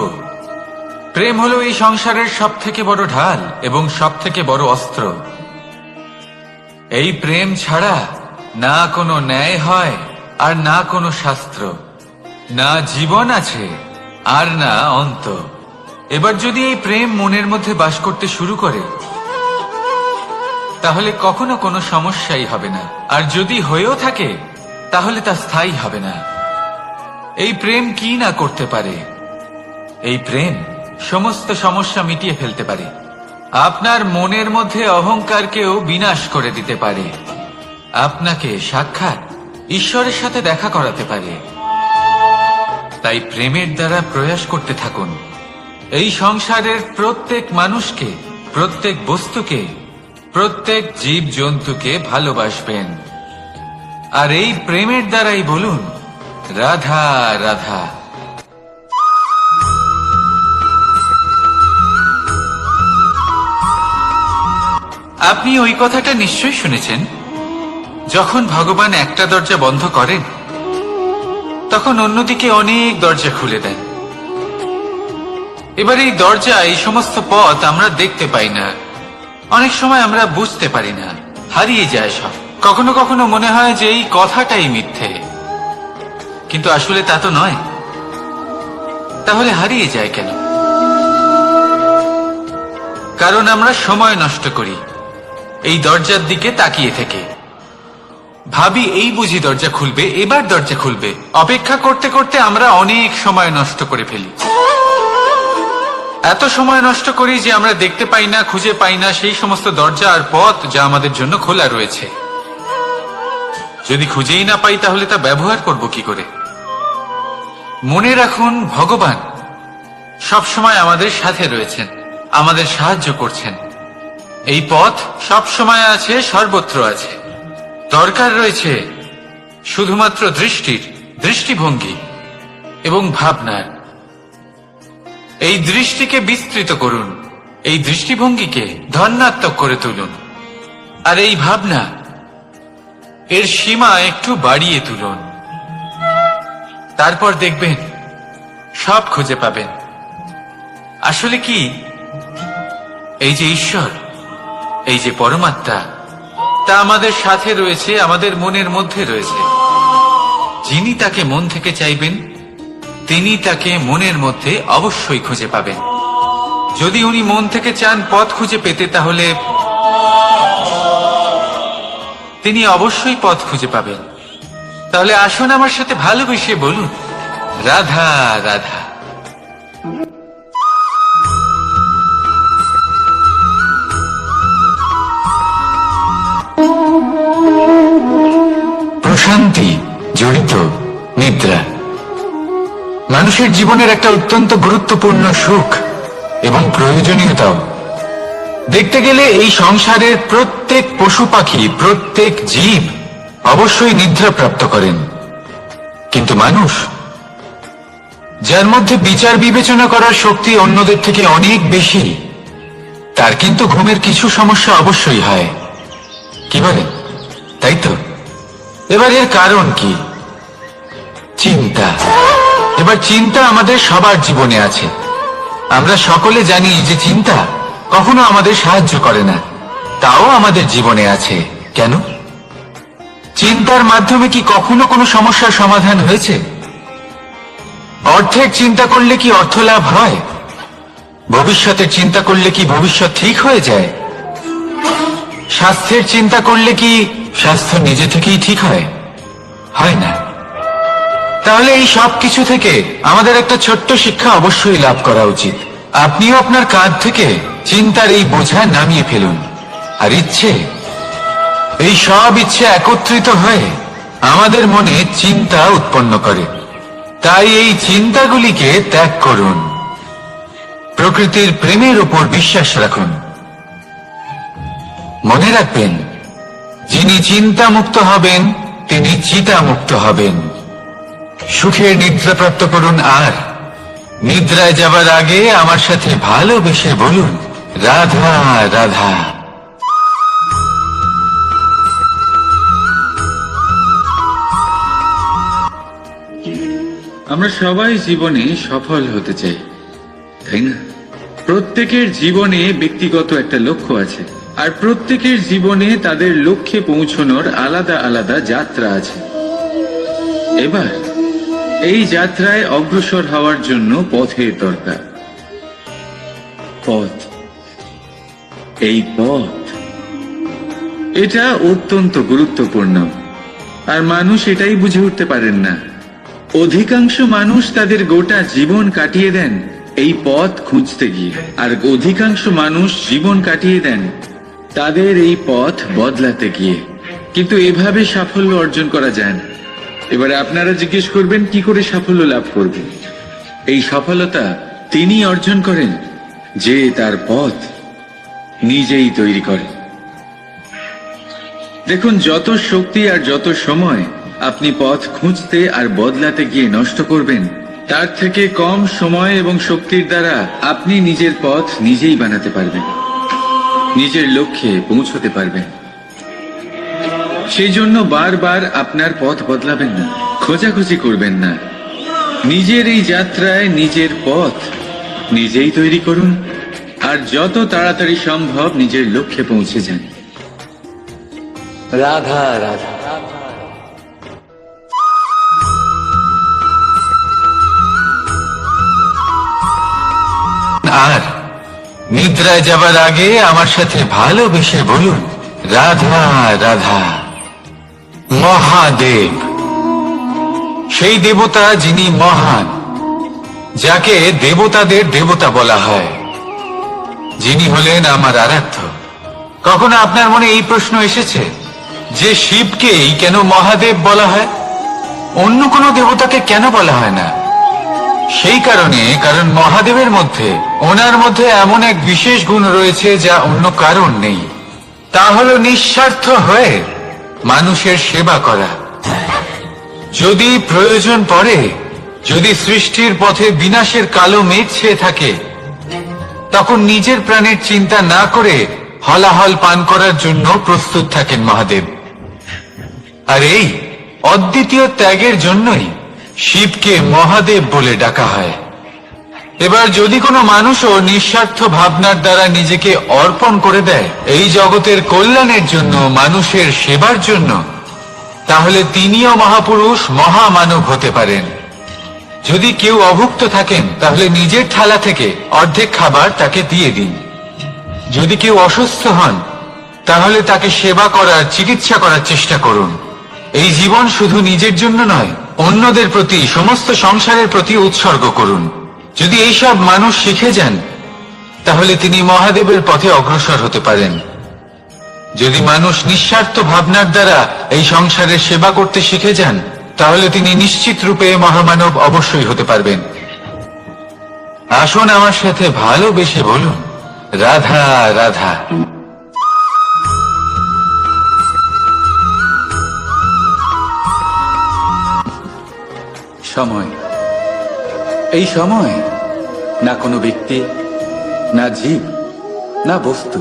প্রেম হলো এই সংসারের সব থেকে বড় ঢাল এবং সব থেকে বড় অস্ত্র। এই প্রেম ছাড়া না কোনো ন্যায় হয় আর না কোনো শাস্ত্র, না জীবন আছে আর না অন্ত। এবার যদি এই প্রেম মনের মধ্যে বাস করতে শুরু করে তাহলে কখনো কোনো সমস্যাই হবে না, আর যদি হয়েও থাকে তাহলে তা স্থায়ী হবে না। এই প্রেম কি না করতে পারে? এই প্রেম সমস্ত সমস্যা মিটিয়ে ফেলতে পারে, আপনার মনের মধ্যে অহংকারকেও বিনাশ করে দিতে পারে, আপনাকে সাক্ষাৎ ঈশ্বরের সাথে দেখা করাতে পারে। তাই প্রেমের দ্বারা প্রয়াস করতে থাকুন এই সংসারের প্রত্যেক মানুষকে, প্রত্যেক বস্তুকে, প্রত্যেক জীব জন্তুকে ভালোবাসবেন। আর এই প্রেমের দ্বারাই বলুন, রাধা রাধা। আপনি ওই কথাটা নিশ্চয়ই শুনেছেন, যখন ভগবান একটা দরজা বন্ধ করেন তখন অন্যদিকে অনেক দরজা খুলে দেন। এবার এই দরজা, এই সমস্ত পথ আমরা দেখতে পাই না, অনেক সময় আমরা বুঝতে পারি না, হারিয়ে যায় সব। কখনো কখনো মনে হয় যে এই কথাটাই মিথ্যে, কিন্তু আসলে তা তো নয়। তাহলে হারিয়ে যায় কেন? কারণ আমরা সময় নষ্ট করি এই দরজার দিকে তাকিয়ে থেকে, ভাবি এই বুঝি দরজা খুলবে, এবার দরজা খুলবে। অপেক্ষা করতে করতে আমরা অনেক সময় নষ্ট করে ফেলি। এত সময় নষ্ট করি যে আমরা দেখতে পাই না, খুঁজে পাই না সেই সমস্ত দরজা আর পথ যা আমাদের জন্য খোলা রয়েছে। যদি খুঁজেই না পাই তাহলে তা ব্যবহার করব কি করে? মনে রাখুন, ভগবান সব সময় আমাদের সাথে রয়েছেন, আমাদের সাহায্য করছেন। এই পথ সব সময় আছে, সর্বত্র আছে। দরকার রয়েছে শুধুমাত্র দৃষ্টির, দৃষ্টিভঙ্গি এবং ভাবনার। এই দৃষ্টিকে বিস্তৃত করুন, এই দৃষ্টিভঙ্গিকে ধনাত্মক করে তুলুন, আর এই ভাবনা এর সীমা একটু বাড়িয়ে তুলুন। তারপর দেখবেন সব খুঁজে পাবেন। আসলে কি, এই যে ঈশ্বর, এই যে পরমাত্মা, তা আমাদের সাথে রয়েছে, আমাদের মনের মধ্যে রয়েছে। যিনি তাকে মন থেকে চাইবেন তিনি তাকে মনের মধ্যে অবশ্যই খুঁজে পাবেন। যদি উনি মন থেকে চান পথ খুঁজে পেতে, তাহলে তিনি অবশ্যই পথ খুঁজে পাবেন। তাহলে আসুন আমার সাথে ভালোবেসে বলুন, রাধা রাধা। প্রশান্তি জড়িত নিদ্রা মানুষের জীবনের একটা অত্যন্ত গুরুত্বপূর্ণ সুখ এবং প্রয়োজনীয়তাও। দেখতে গেলে এই সংসারের প্রত্যেক পশু পাখি, প্রত্যেক জীব অবশ্যই নিদ্রা প্রাপ্ত করেন, কিন্তু মানুষ, যার মধ্যে বিচার বিবেচনা করার শক্তি অন্যদের থেকে অনেক বেশি, তার কিন্তু ঘুমের কিছু সমস্যা অবশ্যই হয়। কি বলেন? তাই তো? এবার এর কারণ কি? চিন্তা। এবার চিন্তা আমাদের সবার জীবনে আছে, আমরা সকলে জানি যে চিন্তা কখনো আমাদের সাহায্য করে না, তাও আমাদের জীবনে আছে। কেন? চিন্তার মাধ্যমে কি কখনো কোনো সমস্যার সমাধান হয়েছে? অর্থের চিন্তা করলে কি অর্থ লাভ হয়? ভবিষ্যতের চিন্তা করলে কি ভবিষ্যৎ ঠিক হয়ে যায়? স্বাস্থ্যের চিন্তা করলে কি স্বাস্থ্য নিজে থেকেই ঠিক হয়? হয় না। তাহলে এই সব কিছু থেকে আমাদের একটা ছোট্ট শিক্ষা অবশ্যই লাভ করা উচিত। আপনিও আপনার কাঁধ থেকে চিন্তার এই বোঝা নামিয়ে ফেলুন। আর ইচ্ছে, এই সব ইচ্ছে একত্রিত হয়ে আমাদের মনে চিন্তা উৎপন্ন করে। তাই এই চিন্তাগুলিকে ত্যাগ করুন। প্রকৃতির প্রেমের উপর বিশ্বাস রাখুন। মনে রাখবেন, যিনি চিন্তা মুক্ত হবেন তিনি চিতা মুক্ত হবেন। সুখের নিদ্রা প্রাপ্ত করুন, আর নিদ্রায় যাবার আগে আমার সাথে ভালোবেসে বলুন, রাধা রাধা। আমরা সবাই জীবনে সফল হতে চাই, তাই না? প্রত্যেকের জীবনে ব্যক্তিগত একটা লক্ষ্য আছে, আর প্রত্যেকের জীবনে তাদের লক্ষ্যে পৌঁছানোর আলাদা আলাদা যাত্রা আছে। এবার এই যাত্রায় অগ্রসর হওয়ার জন্য পথের দরকার। পথ, এই পথ, এটা অত্যন্ত গুরুত্বপূর্ণ, আর মানুষ এটাই বুঝে উঠতে পারেন না। অধিকাংশ মানুষ তাদের গোটা জীবন কাটিয়ে দেন এই পথ খুঁজতে গিয়ে, আর অধিকাংশ মানুষ জীবন কাটিয়ে দেন তাদের এই পথ বদলাতে গিয়ে। কিন্তু এভাবে সাফল্য অর্জন করা যায় না। এবারে আপনারা জিজ্ঞেস করবেন, কি করে সাফল্য লাভ করবে? এই সফলতা তিনি অর্জন করেন যে তার পথ নিজেই তৈরি করে। দেখুন, যত শক্তি আর যত সময় আপনি পথ খুঁজতে আর বদলাতে গিয়ে নষ্ট করবেন, তার থেকে কম সময় এবং শক্তির দ্বারা আপনি নিজের পথ নিজেই বানাতে পারবেন, নিজের লক্ষ্যে পৌঁছতে পারবেন। সেই জন্য বারবার আপনার পথ বদলাবেন না, খোঁজাখুঁজি করবেন না। নিজের এই যাত্রায় নিজের পথ নিজেই তৈরি করুন, আর যত তাড়াতাড়ি সম্ভব নিজের লক্ষ্যে পৌঁছে যান। রাধা রাধা। আর নিদ্রায় যাবার আগে আমার সাথে ভালোবেসে বলুন, রাধা রাধা। মহাদেব, সেই দেবতা যিনি মহান, যাকে দেবতাদের দেবতা বলা হয়, যিনি হলেন আমার আরাধ্য। কখনো আপনার মনে এই প্রশ্ন এসেছে যে শিবকেই কেন মহাদেব বলা হয়, অন্য কোনো দেবতাকে কেন বলা হয় না? সেই কারণ মহাদেবের মধ্যে, ওনার মধ্যে এমন এক বিশেষ গুণ রয়েছে যা অন্য কারণ নেই। তা হলো নিঃস্বার্থ হয়ে মানুষের সেবা করা। যদি প্রয়োজন পড়ে, যদি সৃষ্টির পথে বিনাশের কালো মেঘ ছেয়ে থাকে, তখন নিজের প্রাণের চিন্তা না করে হলাহল পান করার জন্য প্রস্তুত থাকেন মহাদেব। আর এই অদ্বিতীয় ত্যাগের জন্যই শিবকে মহাদেব বলে ডাকা হয়। এবার যদি কোনো মানুষও নিঃস্বার্থ ভাবনার দ্বারা নিজেকে অর্পণ করে দেয় এই জগতের কল্যাণের জন্য, মানুষের সেবার জন্য, তাহলে তিনিও মহাপুরুষ, মহামানব হতে পারেন। যদি কেউ অভুক্ত থাকেন, তাহলে নিজের থালা থেকে অর্ধেক খাবার তাকে দিয়ে দিন। যদি কেউ অসুস্থ হন, তাহলে তাকে সেবা করার, চিকিৎসা করার চেষ্টা করুন। এই জীবন শুধু নিজের জন্য নয়, অন্যদের প্রতি, সমস্ত সংসারের প্রতি উৎসর্গ করুন। যদি এইসব মানুষ শিখে যান, তাহলে তিনি মহাদেবের পথে অগ্রসর হতে পারেন। যদি মানুষ নিঃস্বার্থ ভাবনার দ্বারা এই সংসারের সেবা করতে শিখে যান, তাহলে তিনি নিশ্চিত রূপে মহামানব অবশ্যই হতে পারবেন। আসুন আমার সাথে ভালোবেসে বলুন, রাধা রাধা। সময়, এই সময় না কোনো ব্যক্তি, না জীব, না বস্তু,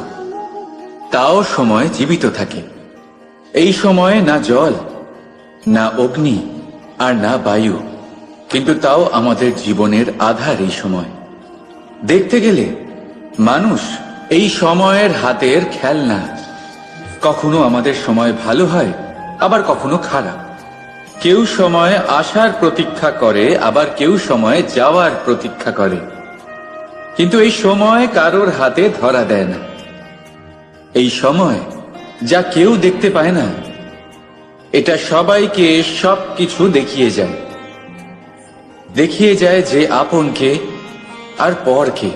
তাও সময় জীবিত থাকে। এই সময়ে না জল, না অগ্নি, আর না বায়ু, কিন্তু তাও আমাদের জীবনের আধার এই সময়। দেখতে গেলে মানুষ এই সময়ের হাতের খেলনা। কখনো আমাদের সময় ভালো হয়, আবার কখনো খারাপ। কেউ সময় আসার প্রতীক্ষা করে, আবার কেউ সময় যাওয়ার প্রতীক্ষা করে, কিন্তু এই সময় কারোর হাতে ধরা দেয় না। এই সময় যা কেউ দেখতে পায় না, এটা সবাইকে সবকিছু দেখিয়ে যায়। দেখিয়ে যায় যে আপনকে আর পরকে,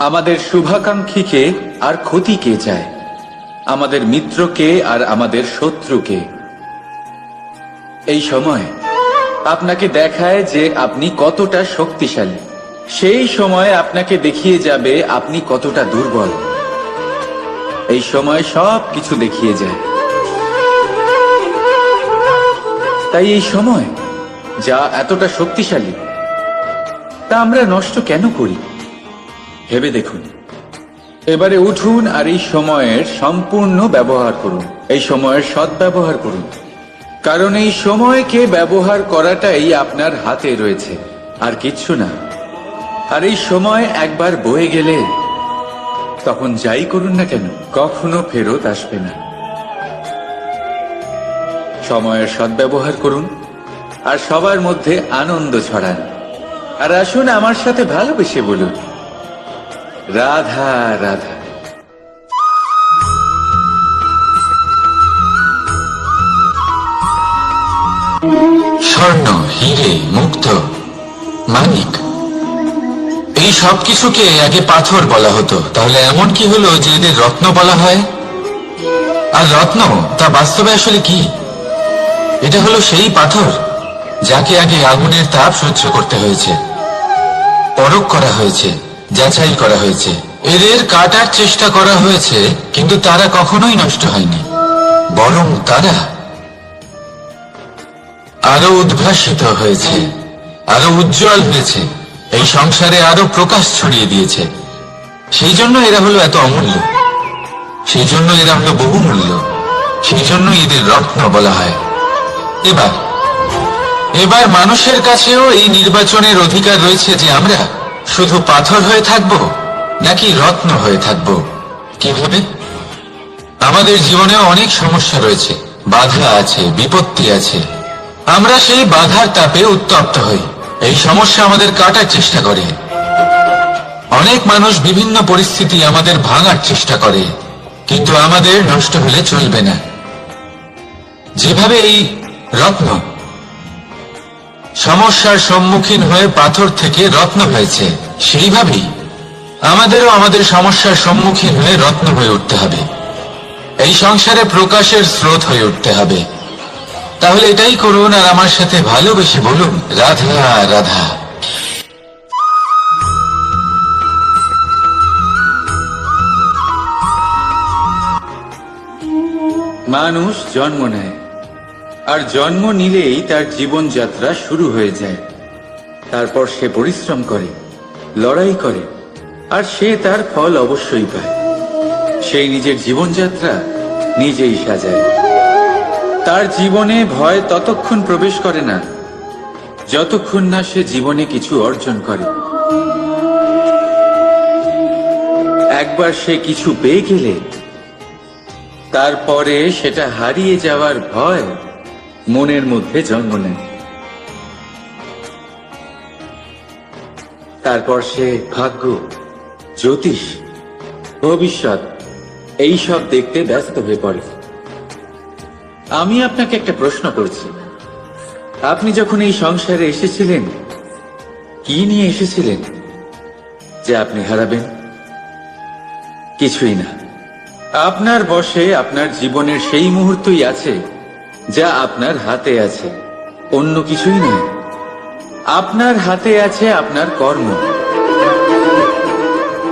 আমাদের শুভাকাঙ্ক্ষীকে আর ক্ষতিকে চায়, আমাদের মিত্রকে আর আমাদের শত্রুকে। এই সময় আপনাকে দেখায় যে আপনি কতটা শক্তিশালী, সেই সময় আপনাকে দেখিয়ে যাবে আপনি কতটা দুর্বল। এই সময় সব কিছু দেখিয়ে যায়। তাই এই সময় যা এতটা শক্তিশালী, তা আমরা নষ্ট কেন করি? ভেবে দেখুন। এবারে উঠুন আর এই সময়ের সম্পূর্ণ ব্যবহার করুন, এই সময়ের সদ্ব্যবহার করুন। কারণ এই সময়কে ব্যবহার করাটাই আপনার হাতে রয়েছে, আর কিচ্ছু না। আর এই সময় একবার বয়ে গেলে তখন যাই করুন না কেন, কখনো ফেরত আসবে না। সময়ের সদ্ব্যবহার করুন আর সবার মধ্যে আনন্দ ছড়ান। আর আসুন আমার সাথে ভালোবেসে বলুন, রাধা রাধা। স্বর্ণ, হিরে, মুক্ত, মানিক, এই সব কিছুকে আগে পাথর বলা হতো। তাহলে এমন কি হলো যে এদের রত্ন বলা হয়? আর রত্ন তা বাস্তবে আসলে কি? এটা হলো সেই পাথর যাকে আগে আগুনের তাপ সহ্য করতে হয়েছে, পরখ করা হয়েছে, যাচাই করা হয়েছে, এদের কাটার চেষ্টা করা হয়েছে, কিন্তু তারা কখনোই নষ্ট হয়নি, বরং তারা আরো উদ্ভাসিত হয়েছে, আরো উজ্জ্বল হয়েছে, এই সংসারে আরো প্রকাশ ছড়িয়ে দিয়েছে। সেই জন্য এরা হলো এত অমূল্য, সেই জন্য এরা হলো বহুমূল্য, সেই জন্য এদের রত্ন বলা হয়। এবার মানুষের কাছেও এই নির্বাচনের অধিকার রয়েছে যে আমরা শুধু পাথর হয়ে থাকব নাকি রত্ন হয়ে থাকব। কিভাবে? আমাদের জীবনেও অনেক সমস্যা রয়েছে, বাধা আছে, বিপত্তি আছে। আমরা সেই বাধার তাপে উত্তপ্ত হই, এই সমস্যা আমাদের কাটার চেষ্টা করে। অনেক মানুষ বিভিন্ন পরিস্থিতি আমাদের ভাঙার চেষ্টা করে, কিন্তু আমাদের নষ্ট হলে চলবে না। যেভাবে এই রত্ন সমস্যার সম্মুখীন হয়ে পাথর থেকে রত্ন হয়েছে, সেইভাবেই আমাদেরও আমাদের সমস্যার সম্মুখীন হয়ে রত্ন হয়ে উঠতে হবে, এই সংসারে প্রকাশের স্রোত হয়ে উঠতে হবে। তাহলে এটাই করুন আর আমার সাথে ভালোবেসে বলুন, রাধা রাধা। মানুষ জন্ম নেয়, আর জন্ম নিলেই তার জীবনযাত্রা শুরু হয়ে যায়। তারপর সে পরিশ্রম করে, লড়াই করে, আর সে তার ফল অবশ্যই পায়। সেই নিজের জীবনযাত্রা নিজেই সাজায়। তার জীবনে ভয় ততক্ষণ প্রবেশ করে না যতক্ষণ না সে জীবনে কিছু অর্জন করে। একবার সে কিছু পেয়ে গেলে তারপরে সেটা হারিয়ে যাওয়ার ভয় মনের মধ্যে জন্ম নেয়। তারপর সে ভাগ্য, জ্যোতিষ, ভবিষ্যৎ এইসব দেখতে ব্যস্ত হয়ে পড়ে। আমি আপনাকে একটা প্রশ্ন করছি, আপনি যখন এই সংসারে এসেছিলেন, কি নিয়ে এসেছিলেন যে আপনি হারাবেন? কিছুই না। আপনার বশে আপনার জীবনের সেই মুহূর্তই আছে যা আপনার হাতে আছে, অন্য কিছুই নেই। আপনার হাতে আছে আপনার কর্ম।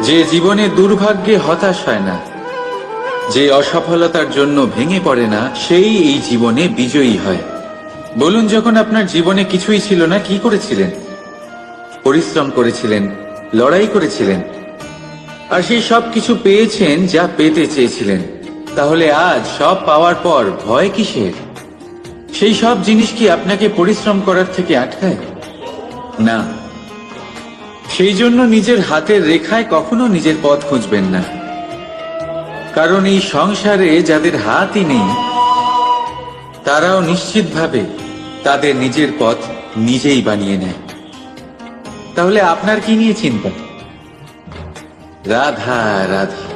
যে জীবনে দুর্ভাগ্যে হতাশ হয় না, যে অসফলতার জন্য ভেঙে পড়ে না, সেই এই জীবনে বিজয়ী হয়। বলুন, যখন আপনার জীবনে কিছুই ছিল না, কি করেছিলেন? পরিশ্রম করেছিলেন, লড়াই করেছিলেন, আর সেই সব কিছু পেয়েছেন যা পেতে চেয়েছিলেন। তাহলে আজ সব পাওয়ার পর ভয় কিসের? সেই সব জিনিস কি আপনাকে পরিশ্রম করার থেকে আটকায়? না, সেই জন্য নিজের হাতের রেখায় কখনো নিজের পথ খুঁজবেন না, কারণ এই সংসারে যাদের হাতই নেই তারাও নিশ্চিতভাবে তাদের নিজের পথ নিজেই বানিয়ে নেয়। তাহলে আপনার কি নিয়ে চিন্তা? রাধা রাধা।